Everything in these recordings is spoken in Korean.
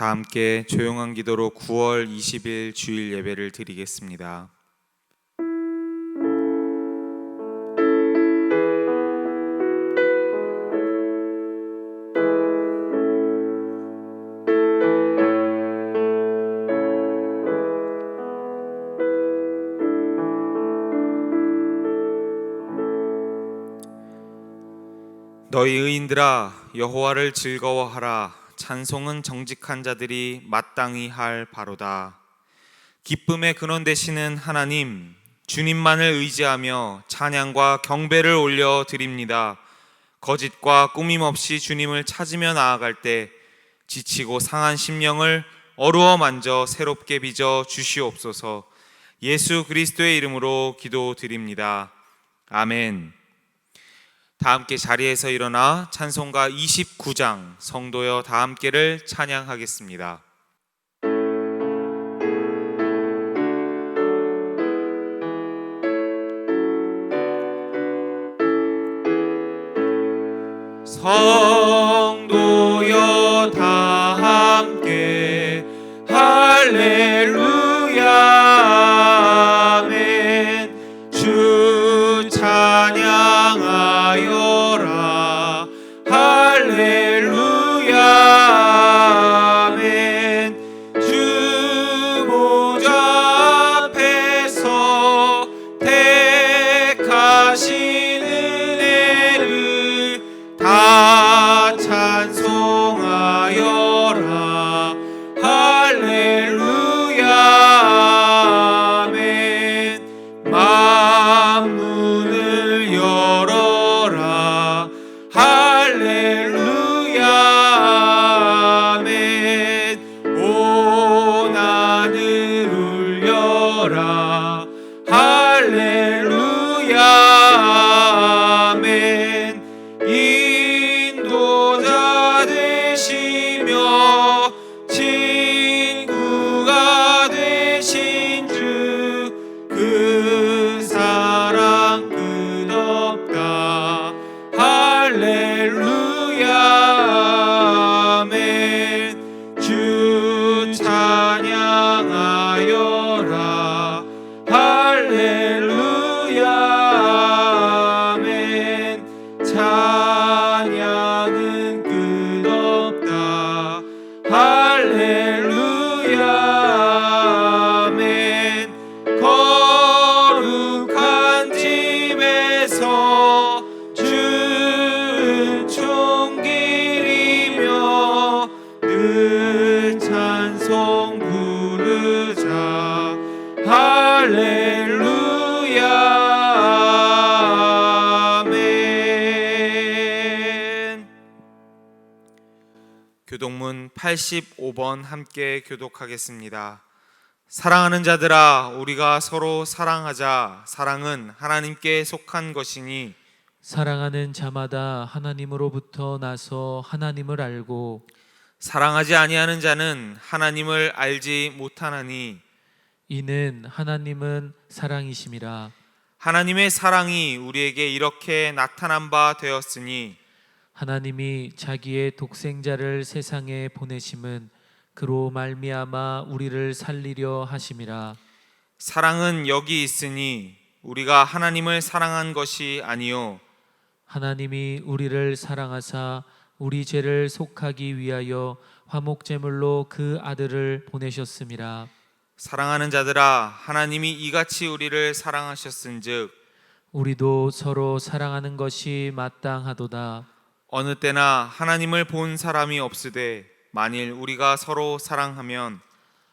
다 함께 조용한 기도로 9월 20일 주일 예배를 드리겠습니다. 너희 의인들아 여호와를 즐거워하라. 찬송은 정직한 자들이 마땅히 할 바로다. 기쁨의 근원 되시는 하나님, 주님만을 의지하며 찬양과 경배를 올려 드립니다. 거짓과 꾸밈 없이 주님을 찾으며 나아갈 때 지치고 상한 심령을 어루어 만져 새롭게 빚어 주시옵소서. 예수 그리스도의 이름으로 기도드립니다. 아멘. 다 함께 자리에서 일어나 찬송가 29장 성도여 다 함께를 찬양하겠습니다. 성도여 다 함께 할렐루야 아멘. 주 찬양하여라 할렐루야 아멘. 주 보좌 앞에서 택하신 은혜를 다 찬송하여라 할렐루야 아멘. 만문을 열어라 할렐루야 아멘. 온 하늘 울려라 할렐루야 아멘. 인도자 되시며 친구가 되신 주 그 사랑 끝없다 할렐루야 아멘. 주 찬양하여라 할렐루야 아멘. 찬양은 끝없다 할렐루야 아멘. 거룩한 집에서 주은 총길이며 늘 찬송 부르자 할렐루야 아멘. 교독문 85번 함께 교독하겠습니다. 사랑하는 자들아 우리가 서로 사랑하자. 사랑은 하나님께 속한 것이니 사랑하는 자마다 하나님으로부터 나서 하나님을 알고 사랑하지 아니하는 자는 하나님을 알지 못하나니 이는 하나님은 사랑이심이라. 하나님의 사랑이 우리에게 이렇게 나타난 바 되었으니 하나님이 자기의 독생자를 세상에 보내심은 그로 말미암아 우리를 살리려 하심이라. 사랑은 여기 있으니 우리가 하나님을 사랑한 것이 아니요 하나님이 우리를 사랑하사 우리 죄를 속하기 위하여 화목제물로 그 아들을 보내셨음이라. 사랑하는 자들아 하나님이 이같이 우리를 사랑하셨은즉 우리도 서로 사랑하는 것이 마땅하도다. 어느 때나 하나님을 본 사람이 없으되 만일 우리가 서로 사랑하면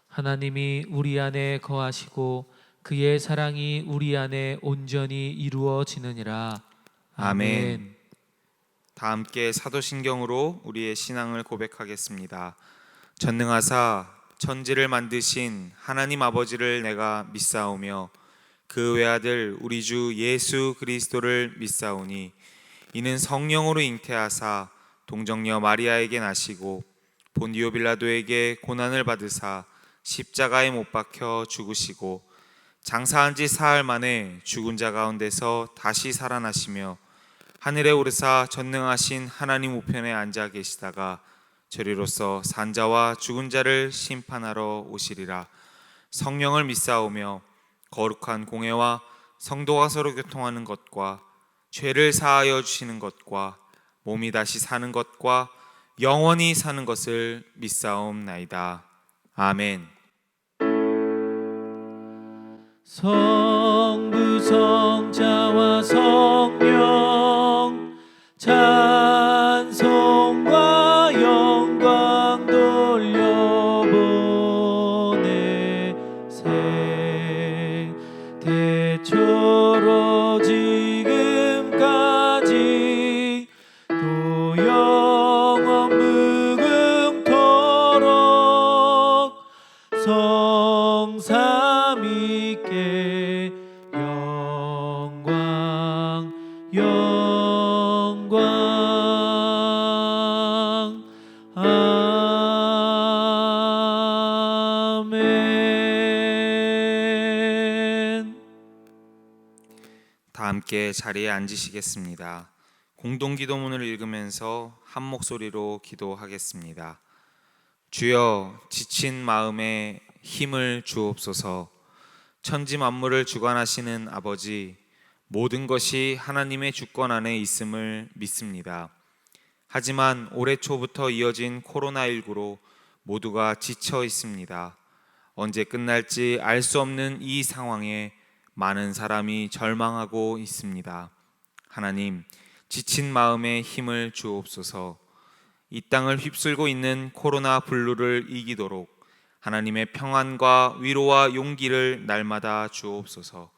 하나님이 우리 안에 거하시고 그의 사랑이 우리 안에 온전히 이루어지느니라. 아멘. 다 함께 사도신경으로 우리의 신앙을 고백하겠습니다. 전능하사 천지를 만드신 하나님 아버지를 내가 믿사오며 그 외아들 우리 주 예수 그리스도를 믿사오니 이는 성령으로 잉태하사 동정녀 마리아에게 나시고 본디오 빌라도에게 고난을 받으사 십자가에 못 박혀 죽으시고 장사한 지 사흘 만에 죽은 자 가운데서 다시 살아나시며 하늘에 오르사 전능하신 하나님 우편에 앉아 계시다가 저리로서 산자와 죽은 자를 심판하러 오시리라. 성령을 믿사오며 거룩한 공회와 성도가 서로 교통하는 것과 죄를 사하여 주시는 것과 몸이 다시 사는 것과 영원히 사는 것을 믿사옵나이다. 아멘. 성부 성자와 성령 찬송과 영광 돌려보내세. 대초로 지금까지 또 영원 무궁토록 성삼위께 영광 영광. 아멘. 다 함께 자리에 앉으시겠습니다. 공동기도문을 읽으면서 한 목소리로 기도하겠습니다. 주여, 지친 마음에 힘을 주옵소서. 천지 만물을 주관하시는 아버지, 모든 것이 하나님의 주권 안에 있음을 믿습니다. 하지만 올해 초부터 이어진 코로나19로 모두가 지쳐 있습니다. 언제 끝날지 알 수 없는 이 상황에 많은 사람이 절망하고 있습니다. 하나님, 지친 마음에 힘을 주옵소서. 이 땅을 휩쓸고 있는 코로나 블루를 이기도록 하나님의 평안과 위로와 용기를 날마다 주옵소서.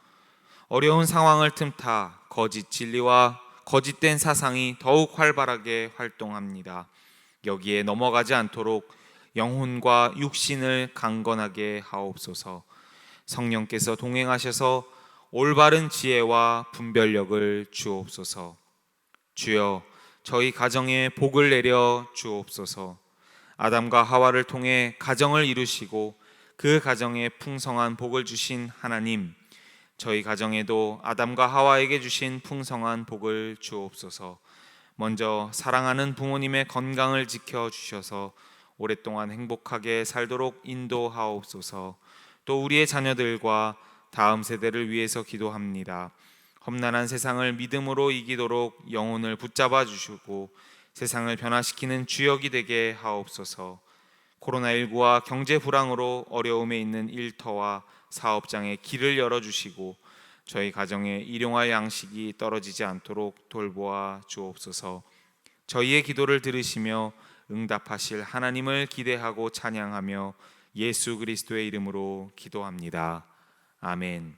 어려운 상황을 틈타 거짓 진리와 거짓된 사상이 더욱 활발하게 활동합니다. 여기에 넘어가지 않도록 영혼과 육신을 강건하게 하옵소서. 성령께서 동행하셔서 올바른 지혜와 분별력을 주옵소서. 주여, 저희 가정에 복을 내려 주옵소서. 아담과 하와를 통해 가정을 이루시고 그 가정에 풍성한 복을 주신 하나님, 저희 가정에도 아담과 하와에게 주신 풍성한 복을 주옵소서. 먼저 사랑하는 부모님의 건강을 지켜주셔서 오랫동안 행복하게 살도록 인도하옵소서. 또 우리의 자녀들과 다음 세대를 위해서 기도합니다. 험난한 세상을 믿음으로 이기도록 영혼을 붙잡아 주시고 세상을 변화시키는 주역이 되게 하옵소서. 코로나19와 경제 불황으로 어려움에 있는 일터와 사업장에 길을 열어주시고 저희 가정에 일용할 양식이 떨어지지 않도록 돌보아 주옵소서. 저희의 기도를 들으시며 응답하실 하나님을 기대하고 찬양하며 예수 그리스도의 이름으로 기도합니다. 아멘.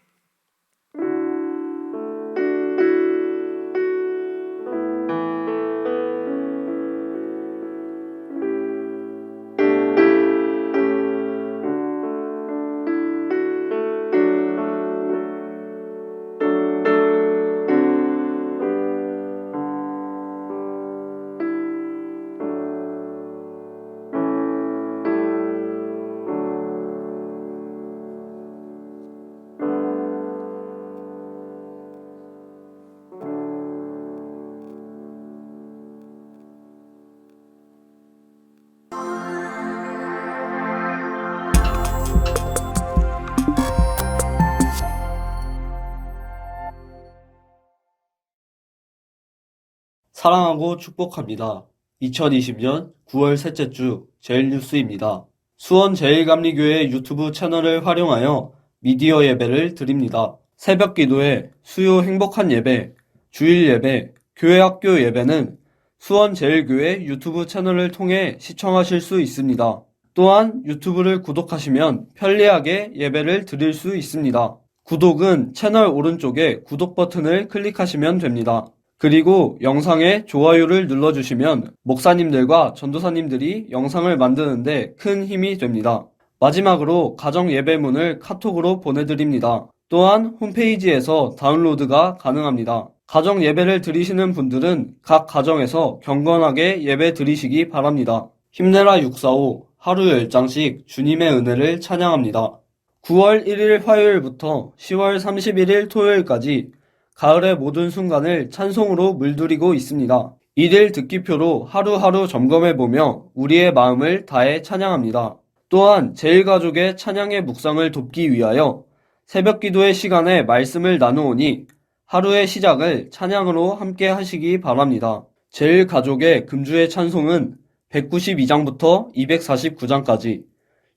사랑하고 축복합니다. 2020년 9월 셋째 주 제일뉴스입니다. 수원제일감리교회 유튜브 채널을 활용하여 미디어 예배를 드립니다. 새벽 기도회, 수요 행복한 예배, 주일 예배, 교회 학교 예배는 수원제일교회 유튜브 채널을 통해 시청하실 수 있습니다. 또한 유튜브를 구독하시면 편리하게 예배를 드릴 수 있습니다. 구독은 채널 오른쪽에 구독 버튼을 클릭하시면 됩니다. 그리고 영상에 좋아요를 눌러주시면 목사님들과 전도사님들이 영상을 만드는데 큰 힘이 됩니다. 마지막으로 가정 예배문을 카톡으로 보내드립니다. 또한 홈페이지에서 다운로드가 가능합니다. 가정 예배를 드리시는 분들은 각 가정에서 경건하게 예배 드리시기 바랍니다. 힘내라 645 하루 10장씩 주님의 은혜를 찬양합니다. 9월 1일 화요일부터 10월 31일 토요일까지 가을의 모든 순간을 찬송으로 물들이고 있습니다. 일일 듣기표로 하루하루 점검해보며 우리의 마음을 다해 찬양합니다. 또한 제일가족의 찬양의 묵상을 돕기 위하여 새벽 기도의 시간에 말씀을 나누오니 하루의 시작을 찬양으로 함께 하시기 바랍니다. 제일가족의 금주의 찬송은 192장부터 249장까지,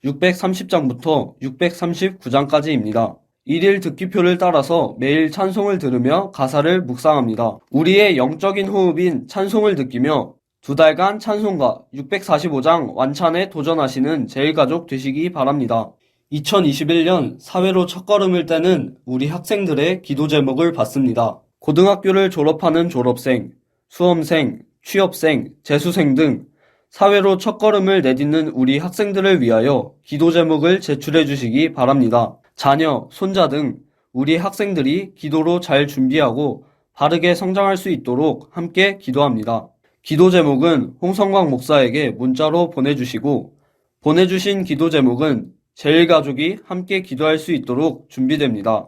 630장부터 639장까지입니다. 일일 듣기표를 따라서 매일 찬송을 들으며 가사를 묵상합니다. 우리의 영적인 호흡인 찬송을 느끼며 2달간 찬송가 645장 완찬에 도전하시는 제일가족 되시기 바랍니다. 2021년 사회로 첫걸음을 떼는 우리 학생들의 기도 제목을 봤습니다. 고등학교를 졸업하는 졸업생, 수험생, 취업생, 재수생 등 사회로 첫걸음을 내딛는 우리 학생들을 위하여 기도 제목을 제출해 주시기 바랍니다. 자녀, 손자 등 우리 학생들이 기도로 잘 준비하고 바르게 성장할 수 있도록 함께 기도합니다. 기도 제목은 홍성광 목사에게 문자로 보내주시고 보내주신 기도 제목은 제일가족이 함께 기도할 수 있도록 준비됩니다.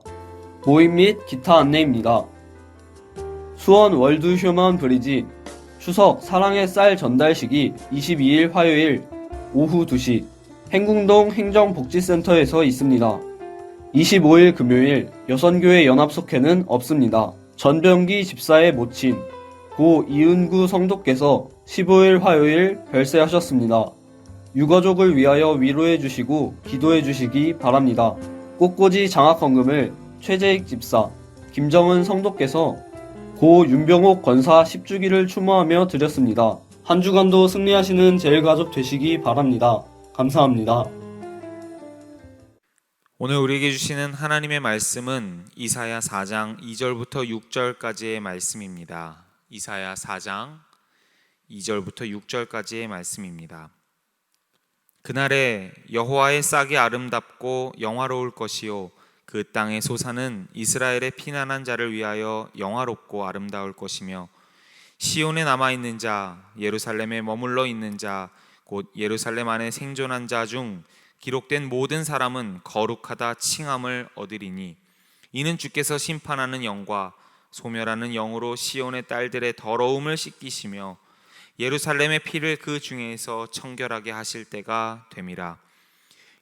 모임 및 기타 안내입니다. 수원 월드 휴먼 브리지 추석 사랑의 쌀 전달식이 22일 화요일 오후 2시 행궁동 행정복지센터에서 있습니다. 25일 금요일 여선교회 연합속회는 없습니다. 전병기 집사의 모친 고 이은구 성도께서 15일 화요일 별세하셨습니다. 유가족을 위하여 위로해 주시고 기도해 주시기 바랍니다. 꽃꽂이 장학헌금을 최재익 집사, 김정은 성도께서 고 윤병옥 권사 10주기를 추모하며 드렸습니다. 한 주간도 승리하시는 제일가족 되시기 바랍니다. 감사합니다. 오늘 우리에게 주시는 하나님의 말씀은 이사야 4장 2절부터 6절까지의 말씀입니다. 이사야 4장 2절부터 6절까지의 말씀입니다. 그날에 여호와의 싹이 아름답고 영화로울 것이요 그 땅의 소사는 이스라엘의 피난한 자를 위하여 영화롭고 아름다울 것이며 시온에 남아있는 자, 예루살렘에 머물러 있는 자, 곧 예루살렘 안에 생존한 자 중 기록된 모든 사람은 거룩하다 칭함을 얻으리니 이는 주께서 심판하는 영과 소멸하는 영으로 시온의 딸들의 더러움을 씻기시며 예루살렘의 피를 그 중에서 청결하게 하실 때가 됨이라.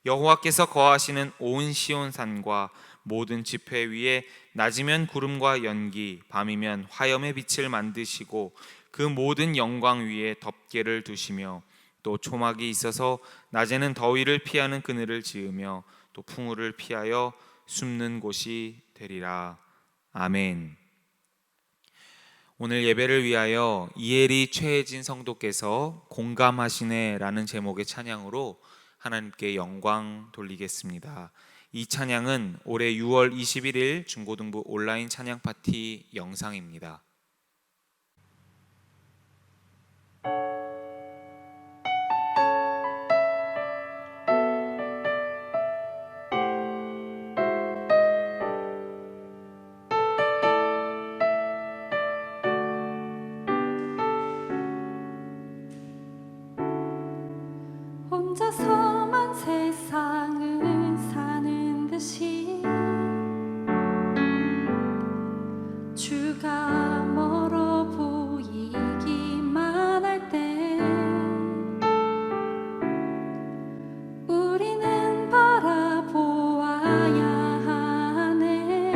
여호와께서 거하시는 온 시온산과 모든 지폐 위에 낮이면 구름과 연기, 밤이면 화염의 빛을 만드시고 그 모든 영광 위에 덮개를 두시며 또 초막이 있어서 낮에는 더위를 피하는 그늘을 지으며 또 풍우를 피하여 숨는 곳이 되리라. 아멘. 오늘 예배를 위하여 이혜리 최혜진 성도께서 공감하시네 라는 제목의 찬양으로 하나님께 영광 돌리겠습니다. 이 찬양은 올해 6월 21일 중고등부 온라인 찬양 파티 영상입니다. 혼자서만 세상을 사는 듯이 주가 멀어 보이기만 할 때 우리는 바라보아야 하네.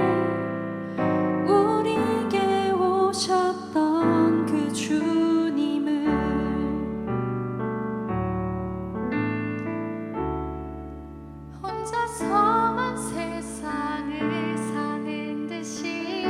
우리에게 오셨던 그 주님을 혼자서만 세상을 사는 듯이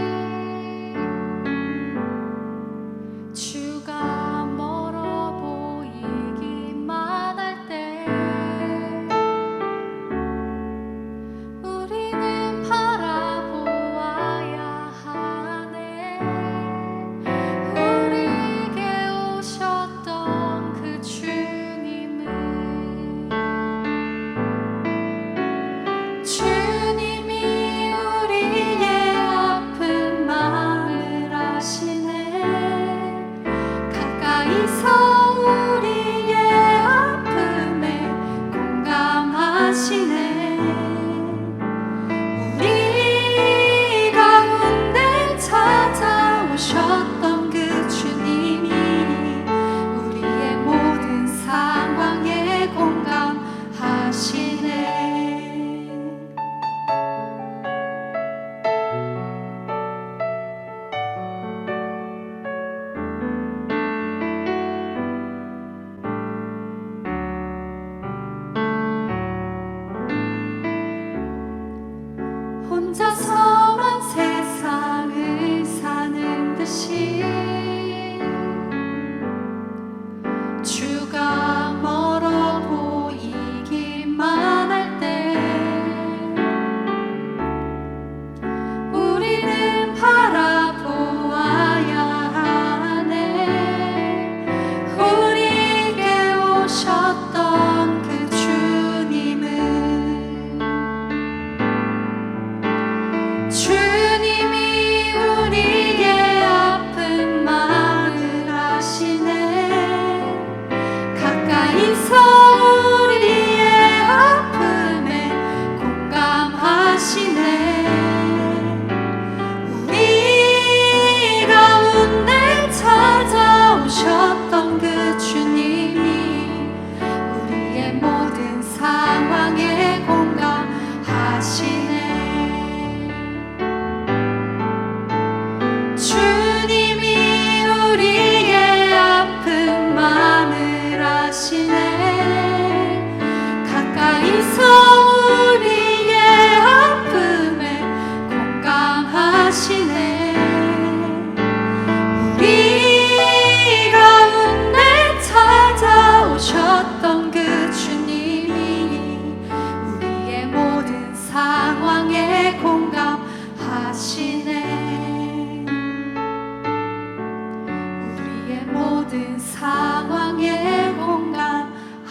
상황에 공감하시네.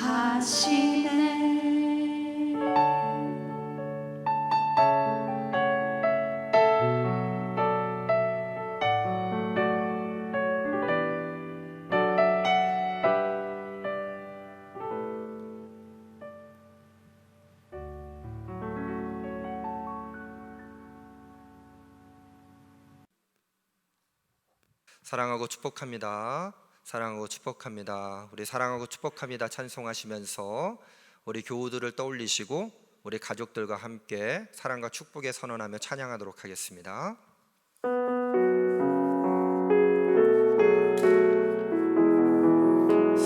사랑하고 축복합니다. 사랑하고 축복합니다. 우리 사랑하고 축복합니다 찬송하시면서 우리 교우들을 떠올리시고 우리 가족들과 함께 사랑과 축복의 선언하며 찬양하도록 하겠습니다.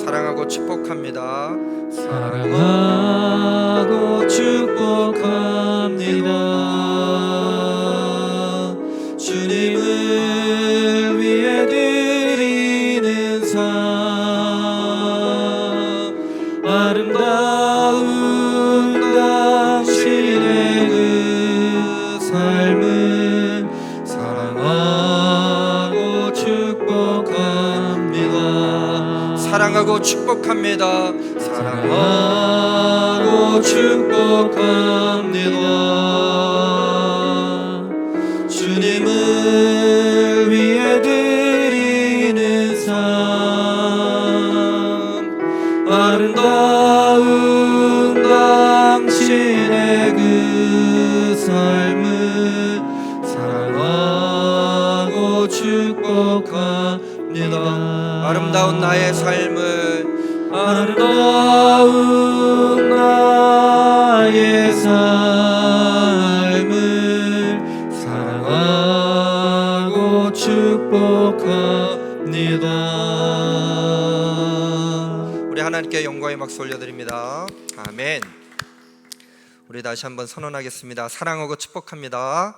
사랑하고 축복합니다. 사랑하고 축복합니다. 주님을 위해 드리는 삶, 아름다운 당신의 그 삶을 사랑하고 축복합니다. 사랑하고 축복합니다. 사랑하고 축복합니다. 주님을 위해 드리는 삶, 아름다운 당신의 그 삶을 사랑하고 축복합니다. 아름다운 나의 삶을, 아름다운 나의 삶을 사랑하고 축복합니다. 우리 하나님께 영광의 박수 올려드립니다. 아멘. 우리 다시 한번 선언하겠습니다. 사랑하고 축복합니다.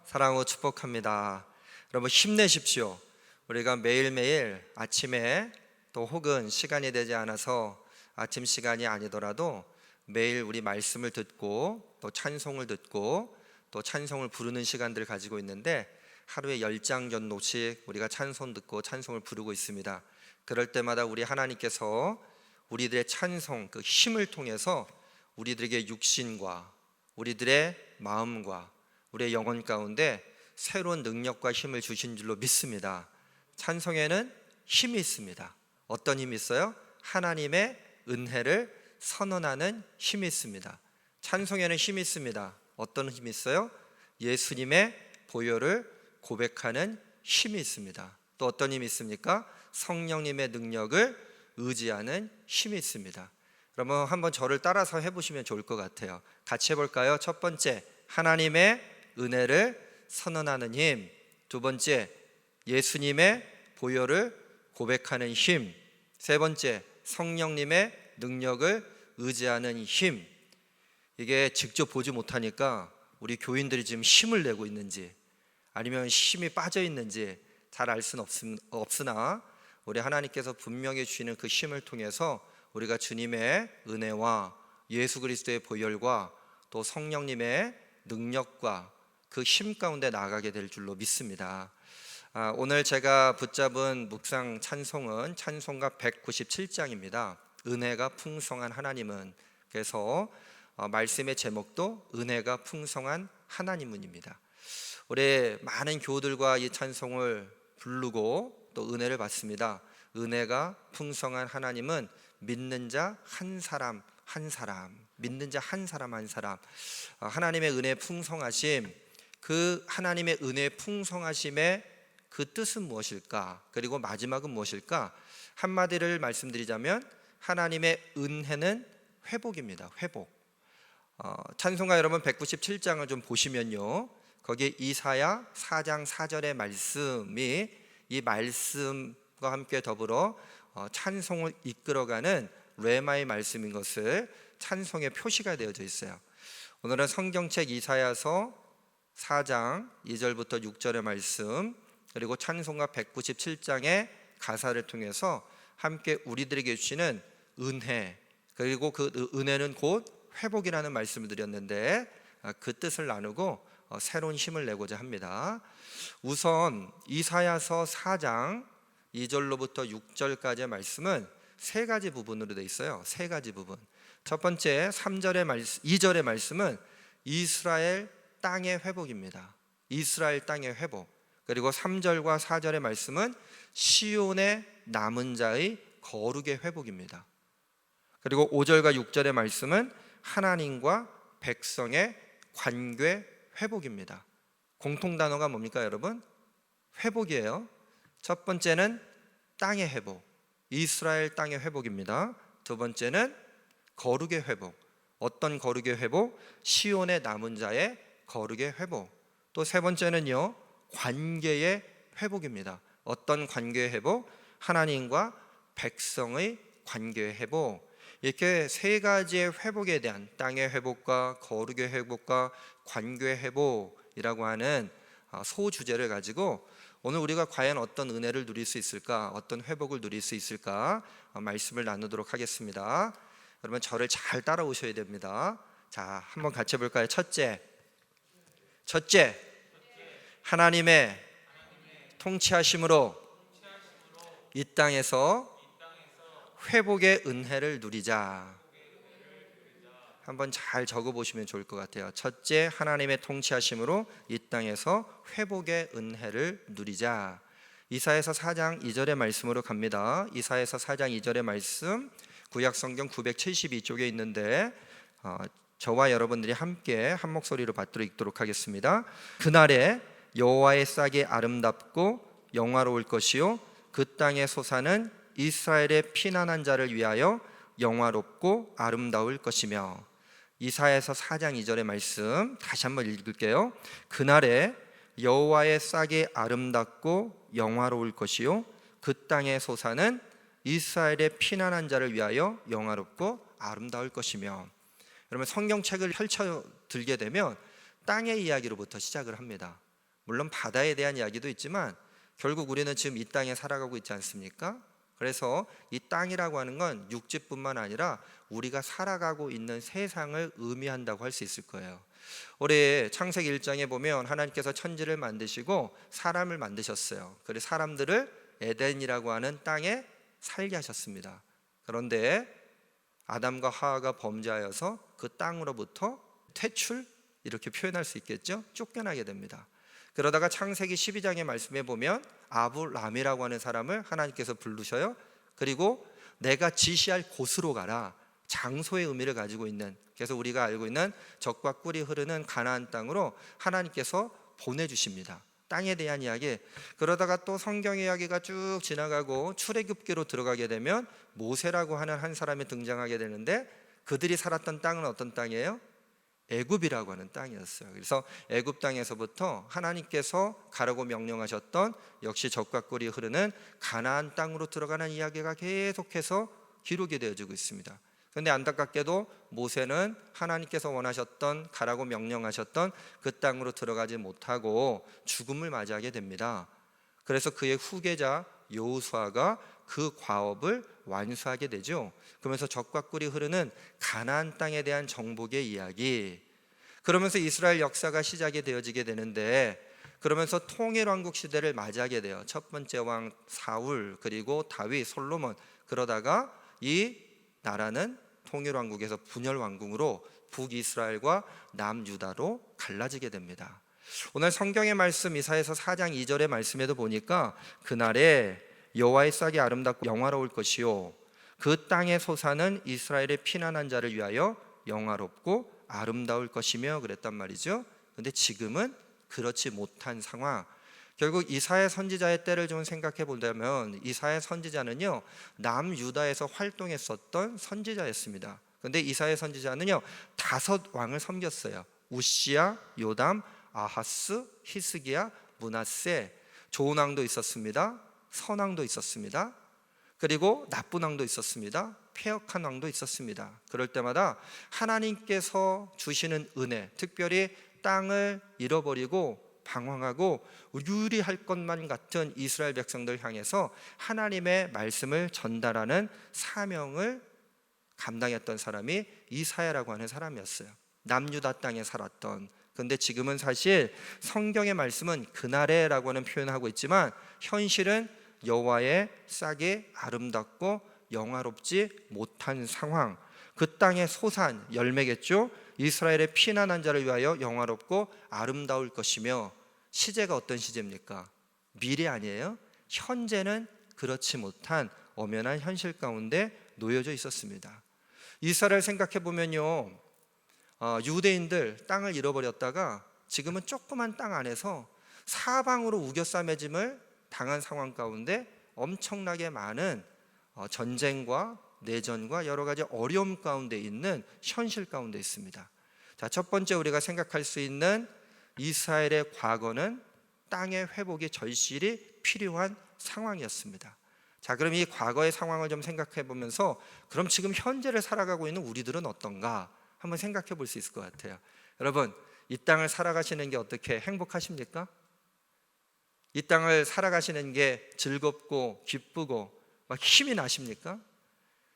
사랑하고 축복합니다. 여러분 힘내십시오. 우리가 매일매일 아침에 또 혹은 시간이 되지 않아서 아침 시간이 아니더라도 매일 우리 말씀을 듣고 또 찬송을 듣고 또 찬송을 부르는 시간들을 가지고 있는데 하루에 10장 정도씩 우리가 찬송 듣고 찬송을 부르고 있습니다. 그럴 때마다 우리 하나님께서 우리들의 찬송 그 힘을 통해서 우리들에게 육신과 우리들의 마음과 우리의 영혼 가운데 새로운 능력과 힘을 주신 줄로 믿습니다. 찬송에는 힘이 있습니다. 어떤 힘이 있어요? 하나님의 은혜를 선언하는 힘이 있습니다. 찬송에는 힘이 있습니다. 어떤 힘이 있어요? 예수님의 보혈을 고백하는 힘이 있습니다. 또 어떤 힘이 있습니까? 성령님의 능력을 의지하는 힘이 있습니다. 그러면 한번 저를 따라서 해보시면 좋을 것 같아요. 같이 해볼까요? 첫 번째, 하나님의 은혜를 선언하는 힘. 두 번째, 예수님의 보혈을 고백하는 힘. 세 번째, 성령님의 능력을 의지하는 힘. 이게 직접 보지 못하니까 우리 교인들이 지금 힘을 내고 있는지 아니면 힘이 빠져 있는지 잘 알 수는 없으나 우리 하나님께서 분명히 주시는 그 힘을 통해서 우리가 주님의 은혜와 예수 그리스도의 보혈과 또 성령님의 능력과 그 힘 가운데 나아가게 될 줄로 믿습니다. 오늘 제가 붙잡은 묵상 찬송은 찬송가 197장입니다. 은혜가 풍성한 하나님은. 그래서 말씀의 제목도 은혜가 풍성한 하나님은입니다. 우리 많은 교우들과 이 찬송을 부르고 또 은혜를 받습니다. 은혜가 풍성한 하나님은 믿는 자 한 사람 한 사람, 믿는 자 한 사람 한 사람. 하나님의 은혜 풍성하심, 그 하나님의 은혜 풍성하심의 그 뜻은 무엇일까? 그리고 마지막은 무엇일까? 한마디를 말씀드리자면 하나님의 은혜는 회복입니다. 회복. 찬송가 여러분 197장을 좀 보시면요, 거기에 이사야 4장 4절의 말씀이 이 말씀과 함께 더불어 찬송을 이끌어가는 레마의 말씀인 것을 찬송의 표시가 되어져 있어요. 오늘은 성경책 이사야서 4장 2절부터 6절의 말씀, 그리고 찬송가 197장의 가사를 통해서 함께 우리들에게 주시는 은혜, 그리고 그 은혜는 곧 회복이라는 말씀을 드렸는데 그 뜻을 나누고 새로운 힘을 내고자 합니다. 우선 이사야서 4장 2절로부터 6절까지의 말씀은 세 가지 부분으로 되어 있어요. 세 가지 부분. 첫 번째 2절의 말씀은 이스라엘 땅의 회복입니다. 이스라엘 땅의 회복. 그리고 3절과 4절의 말씀은 시온의 남은 자의 거룩의 회복입니다. 그리고 5절과 6절의 말씀은 하나님과 백성의 관계 회복입니다. 공통 단어가 뭡니까 여러분? 회복이에요. 첫 번째는 땅의 회복, 이스라엘 땅의 회복입니다. 두 번째는 거룩의 회복. 어떤 거룩의 회복? 시온의 남은 자의 거룩의 회복. 또 세 번째는요, 관계의 회복입니다. 어떤 관계의 회복? 하나님과 백성의 관계의 회복. 이렇게 세 가지의 회복에 대한 땅의 회복과 거룩의 회복과 관계의 회복이라고 하는 소주제를 가지고 오늘 우리가 과연 어떤 은혜를 누릴 수 있을까, 어떤 회복을 누릴 수 있을까 말씀을 나누도록 하겠습니다. 여러분 저를 잘 따라오셔야 됩니다. 자, 한번 같이 해볼까요? 첫째, 하나님의 통치하심으로 이 땅에서 회복의 은혜를 누리자. 한번 잘 적어보시면 좋을 것 같아요. 첫째, 하나님의 통치하심으로 이 땅에서 회복의 은혜를 누리자. 이사야서 4장 2절의 말씀으로 갑니다. 이사야서 4장 2절의 말씀, 구약성경 972쪽에 있는데 저와 여러분들이 함께 한 목소리로 받들어 읽도록 하겠습니다. 그날에 여호와의 싹이 아름답고 영화로울 것이요 그 땅의 소사는 이스라엘의 피난한 자를 위하여 영화롭고 아름다울 것이며. 이사야서 4장 2절의 말씀 다시 한번 읽을게요. 그날에 여호와의 싹이 아름답고 영화로울 것이요 그 땅의 소사는 이스라엘의 피난한 자를 위하여 영화롭고 아름다울 것이며. 여러분 성경책을 펼쳐 들게 되면 땅의 이야기로부터 시작을 합니다. 물론 바다에 대한 이야기도 있지만 결국 우리는 지금 이 땅에 살아가고 있지 않습니까? 그래서 이 땅이라고 하는 건 육지뿐만 아니라 우리가 살아가고 있는 세상을 의미한다고 할 수 있을 거예요. 올해 창세기 1장에 보면 하나님께서 천지를 만드시고 사람을 만드셨어요. 그래서 사람들을 에덴이라고 하는 땅에 살게 하셨습니다. 그런데 아담과 하와가 범죄하여서 그 땅으로부터 퇴출, 이렇게 표현할 수 있겠죠? 쫓겨나게 됩니다. 그러다가 창세기 12장의 말씀에 보면 아브람이라고 하는 사람을 하나님께서 부르셔요. 그리고 내가 지시할 곳으로 가라. 장소의 의미를 가지고 있는, 그래서 우리가 알고 있는 젖과 꿀이 흐르는 가나안 땅으로 하나님께서 보내주십니다. 땅에 대한 이야기. 그러다가 또 성경 이야기가 쭉 지나가고 출애굽기로 들어가게 되면 모세라고 하는 한 사람이 등장하게 되는데 그들이 살았던 땅은 어떤 땅이에요? 애굽이라고 하는 땅이었어요. 그래서 애굽 땅에서부터 하나님께서 가라고 명령하셨던 역시 젖과 꿀이 흐르는 가나안 땅으로 들어가는 이야기가 계속해서 기록이 되어지고 있습니다. 그런데 안타깝게도 모세는 하나님께서 원하셨던, 가라고 명령하셨던 그 땅으로 들어가지 못하고 죽음을 맞이하게 됩니다. 그래서 그의 후계자 여호수아가 그 과업을 완수하게 되죠. 그러면서 젖과 꿀이 흐르는 가나안 땅에 대한 정복의 이야기, 그러면서 이스라엘 역사가 시작이 되어지게 되는데, 그러면서 통일왕국 시대를 맞이하게 돼요. 첫 번째 왕 사울, 그리고 다윗, 솔로몬. 그러다가 이 나라는 통일왕국에서 분열왕국으로 북이스라엘과 남유다로 갈라지게 됩니다. 오늘 성경의 말씀 이사야서 4장 2절의 말씀에도 보니까 그날에 여호와의 싹이 아름답고 영화로울 것이요 그 땅의 소사는 이스라엘의 피난한 자를 위하여 영화롭고 아름다울 것이며 그랬단 말이죠. 그런데 지금은 그렇지 못한 상황. 결국 이사야 선지자의 때를 좀 생각해 본다면 이사야 선지자는요 남유다에서 활동했었던 선지자였습니다. 그런데 이사야 선지자는요 5 왕을 섬겼어요. 우시야, 요담, 아하스, 히스기야, 므낫세. 좋은 왕도 있었습니다. 선왕도 있었습니다. 그리고 나쁜 왕도 있었습니다. 패역한 왕도 있었습니다. 그럴 때마다 하나님께서 주시는 은혜, 특별히 땅을 잃어버리고 방황하고 유리할 것만 같은 이스라엘 백성들 향해서 하나님의 말씀을 전달하는 사명을 감당했던 사람이 이사야라고 하는 사람이었어요. 남유다 땅에 살았던. 그런데 지금은 사실 성경의 말씀은 그날에라고 하는 표현을 하고 있지만 현실은 여호와의 싹이 아름답고 영화롭지 못한 상황, 그 땅의 소산 열매겠죠. 이스라엘의 피난한 자를 위하여 영화롭고 아름다울 것이며, 시제가 어떤 시제입니까? 미래 아니에요? 현재는 그렇지 못한 엄연한 현실 가운데 놓여져 있었습니다. 이스라엘 생각해 보면요, 유대인들 땅을 잃어버렸다가 지금은 조그만 땅 안에서 사방으로 우겨싸매짐을 당한 상황 가운데 엄청나게 많은 전쟁과 내전과 여러 가지 어려움 가운데 있는 현실 가운데 있습니다. 자, 첫 번째 우리가 생각할 수 있는 이스라엘의 과거는 땅의 회복이 절실히 필요한 상황이었습니다. 자, 그럼 이 과거의 상황을 좀 생각해 보면서, 그럼 지금 현재를 살아가고 있는 우리들은 어떤가 한번 생각해 볼 수 있을 것 같아요. 여러분, 이 땅을 살아가시는 게 어떻게 행복하십니까? 이 땅을 살아가시는 게 즐겁고 기쁘고 막 힘이 나십니까?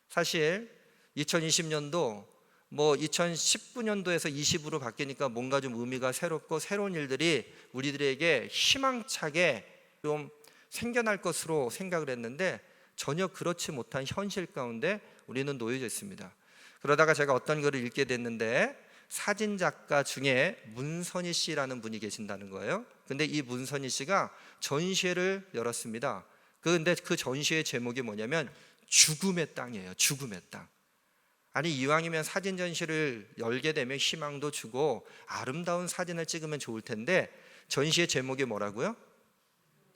사실 2020년도 2019년도에서 20으로 바뀌니까 뭔가 좀 의미가 새롭고 새로운 일들이 우리들에게 희망차게 좀 생겨날 것으로 생각을 했는데, 전혀 그렇지 못한 현실 가운데 우리는 놓여져 있습니다. 그러다가 제가 어떤 글을 읽게 됐는데, 사진작가 중에 문선희 씨라는 분이 계신다는 거예요. 근데 이 문선희 씨가 전시회를 열었습니다. 근데 그 전시회 제목이 뭐냐면 죽음의 땅이에요. 죽음의 땅. 아니, 이왕이면 사진 전시를 열게 되면 희망도 주고 아름다운 사진을 찍으면 좋을 텐데, 전시의 제목이 뭐라고요?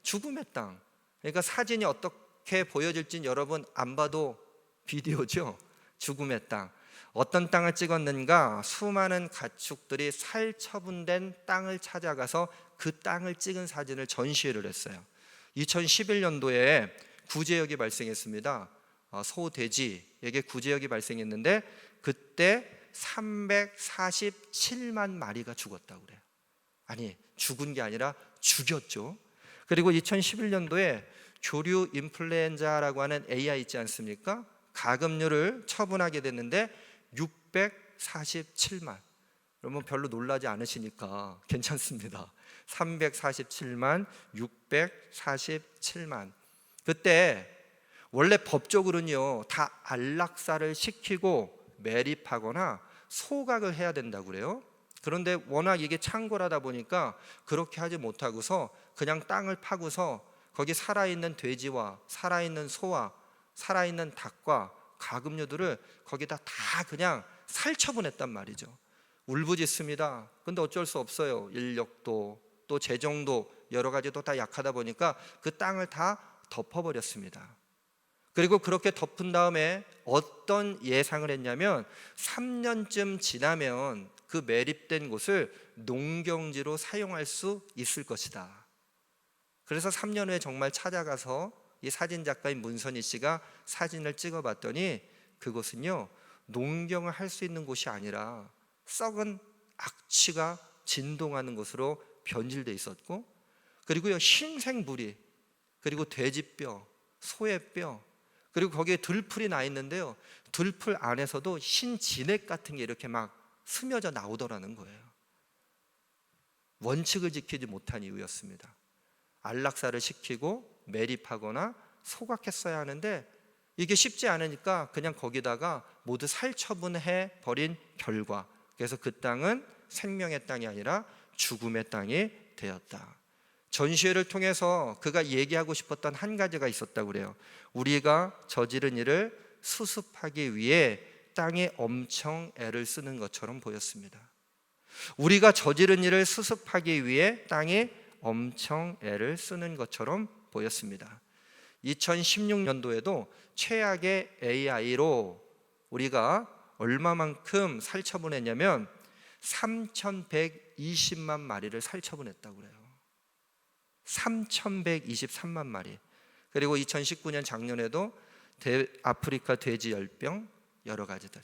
죽음의 땅. 그러니까 사진이 어떻게 보여질진 여러분 안 봐도 비디오죠. 죽음의 땅. 어떤 땅을 찍었는가? 수많은 가축들이 살처분된 땅을 찾아가서 그 땅을 찍은 사진을 전시회를 했어요. 2011년도에 구제역이 발생했습니다. 소돼지에게 구제역이 발생했는데, 그때 347만 마리가 죽었다고 그래요. 아니, 죽은 게 아니라 죽였죠. 그리고 2011년도에 조류 인플루엔자라고 하는 AI 있지 않습니까? 가금류를 처분하게 됐는데 647만. 여러분 별로 놀라지 않으시니까 괜찮습니다. 347만, 647만. 그때 원래 법적으로는요, 다 안락사를 시키고 매립하거나 소각을 해야 된다고 그래요. 그런데 워낙 이게 창궐하다 보니까 그렇게 하지 못하고서 그냥 땅을 파고서 거기 살아있는 돼지와 살아있는 소와 살아있는 닭과 가금류들을 거기다 다 그냥 살처분했단 말이죠. 울부짖습니다. 근데 어쩔 수 없어요. 인력도 또 재정도 여러 가지도 다 약하다 보니까 그 땅을 다 덮어버렸습니다. 그리고 그렇게 덮은 다음에 어떤 예상을 했냐면 3년쯤 지나면 그 매립된 곳을 농경지로 사용할 수 있을 것이다. 그래서 3년 후에 정말 찾아가서 이 사진작가인 문선희 씨가 사진을 찍어봤더니, 그곳은요 농경을 할 수 있는 곳이 아니라 썩은 악취가 진동하는 곳으로 변질돼 있었고, 그리고요 흰색물이, 그리고 돼지뼈, 소의 뼈, 그리고 거기에 들풀이 나 있는데요, 들풀 안에서도 흰 진액 같은 게 이렇게 막 스며져 나오더라는 거예요. 원칙을 지키지 못한 이유였습니다. 안락사를 시키고 매립하거나 소각했어야 하는데 이게 쉽지 않으니까 그냥 거기다가 모두 살처분해 버린 결과, 그래서 그 땅은 생명의 땅이 아니라 죽음의 땅이 되었다. 전시회를 통해서 그가 얘기하고 싶었던 한 가지가 있었다고 그래요. 우리가 저지른 일을 수습하기 위해 땅이 엄청 애를 쓰는 것처럼 보였습니다. 우리가 저지른 일을 수습하기 위해 땅이 엄청 애를 쓰는 것처럼 보였습니다. 2016년도에도 최악의 AI로 우리가 얼마만큼 살처분했냐면 3,120만 마리를 살처분했다고 그래요. 3,123만 마리. 그리고 2019년 작년에도 아프리카 돼지 열병, 여러 가지들.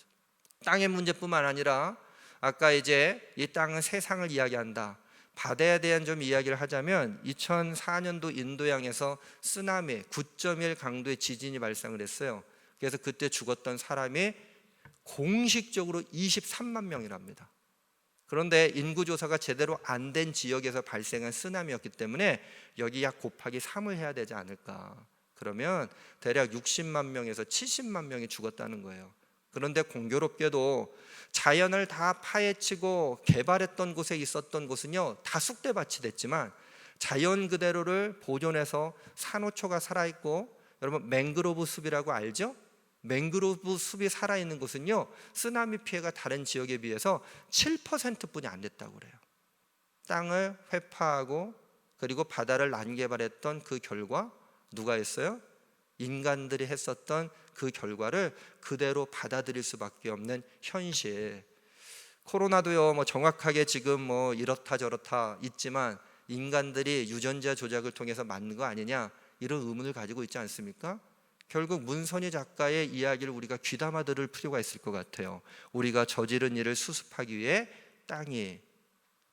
땅의 문제뿐만 아니라 아까 이제 이 땅은 세상을 이야기한다. 바다에 대한 좀 이야기를 하자면 2004년도 인도양에서 쓰나미 9.1 강도의 지진이 발생을 했어요. 그래서 그때 죽었던 사람이 공식적으로 23만 명이랍니다. 그런데 인구조사가 제대로 안 된 지역에서 발생한 쓰나미였기 때문에 여기 약 곱하기 3을 해야 되지 않을까. 그러면 대략 60만 명에서 70만 명이 죽었다는 거예요. 그런데 공교롭게도 자연을 다 파헤치고 개발했던 곳에 있었던 곳은요 다 쑥대밭이 됐지만 자연 그대로를 보존해서 산호초가 살아있고, 여러분 맹그로브 숲이라고 알죠? 맹그로브 숲이 살아있는 곳은요 쓰나미 피해가 다른 지역에 비해서 7%뿐이 안 됐다고 그래요. 땅을 회파하고 그리고 바다를 난개발했던 그 결과 누가 했어요? 인간들이 했었던 그 결과를 그대로 받아들일 수밖에 없는 현실. 코로나도요 뭐 정확하게 지금 뭐 이렇다 저렇다 있지만 인간들이 유전자 조작을 통해서 만든 거 아니냐, 이런 의문을 가지고 있지 않습니까? 결국 문선희 작가의 이야기를 우리가 귀담아 들을 필요가 있을 것 같아요. 우리가 저지른 일을 수습하기 위해 땅이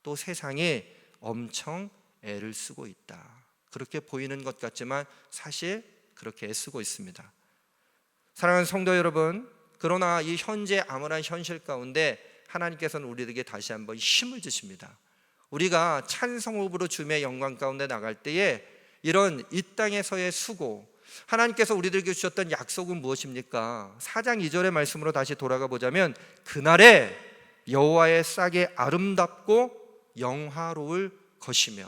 또 세상이 엄청 애를 쓰고 있다. 그렇게 보이는 것 같지만 사실 그렇게 애쓰고 있습니다. 사랑하는 성도 여러분, 그러나 이 현재 암울한 현실 가운데 하나님께서는 우리에게 다시 한번 힘을 주십니다. 우리가 찬송호흡으로 주님의 영광 가운데 나갈 때에 이런 이 땅에서의 수고, 하나님께서 우리들에게 주셨던 약속은 무엇입니까? 4장 2절의 말씀으로 다시 돌아가 보자면 그날에 여호와의 싹이 아름답고 영화로울 것이며,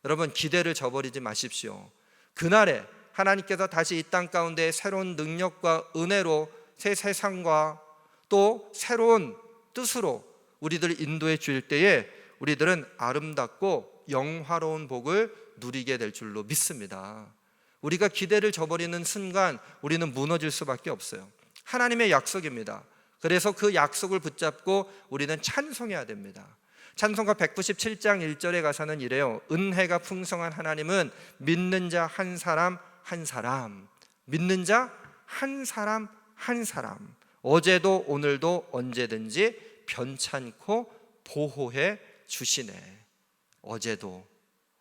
여러분 기대를 저버리지 마십시오. 그날에 하나님께서 다시 이 땅 가운데 새로운 능력과 은혜로 새 세상과 또 새로운 뜻으로 우리들을 인도해 줄 때에 우리들은 아름답고 영화로운 복을 누리게 될 줄로 믿습니다. 우리가 기대를 저버리는 순간 우리는 무너질 수밖에 없어요. 하나님의 약속입니다. 그래서 그 약속을 붙잡고 우리는 찬송해야 됩니다. 찬송가 197장 1절의 가사는 이래요. 은혜가 풍성한 하나님은 믿는 자 한 사람 한 사람, 믿는 자 한 사람 한 사람, 어제도 오늘도 언제든지 변찮고 보호해 주시네. 어제도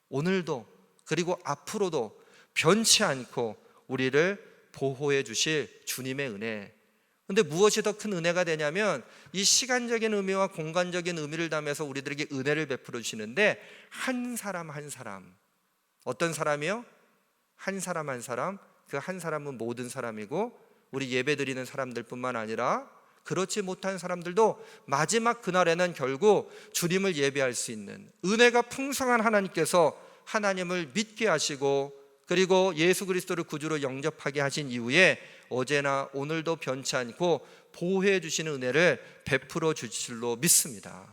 오늘도 그리고 앞으로도 변치 않고 우리를 보호해 주실 주님의 은혜. 근데 무엇이 더 큰 은혜가 되냐면 이 시간적인 의미와 공간적인 의미를 담아서 우리들에게 은혜를 베풀어 주시는데 한 사람 한 사람, 어떤 사람이요? 한 사람 한 사람, 그 한 사람은 모든 사람이고 우리 예배 드리는 사람들뿐만 아니라 그렇지 못한 사람들도 마지막 그날에는 결국 주님을 예배할 수 있는 은혜가 풍성한 하나님께서 하나님을 믿게 하시고 그리고 예수 그리스도를 구주로 영접하게 하신 이후에 어제나 오늘도 변치 않고 보호해 주시는 은혜를 베풀어 주실 줄로 믿습니다.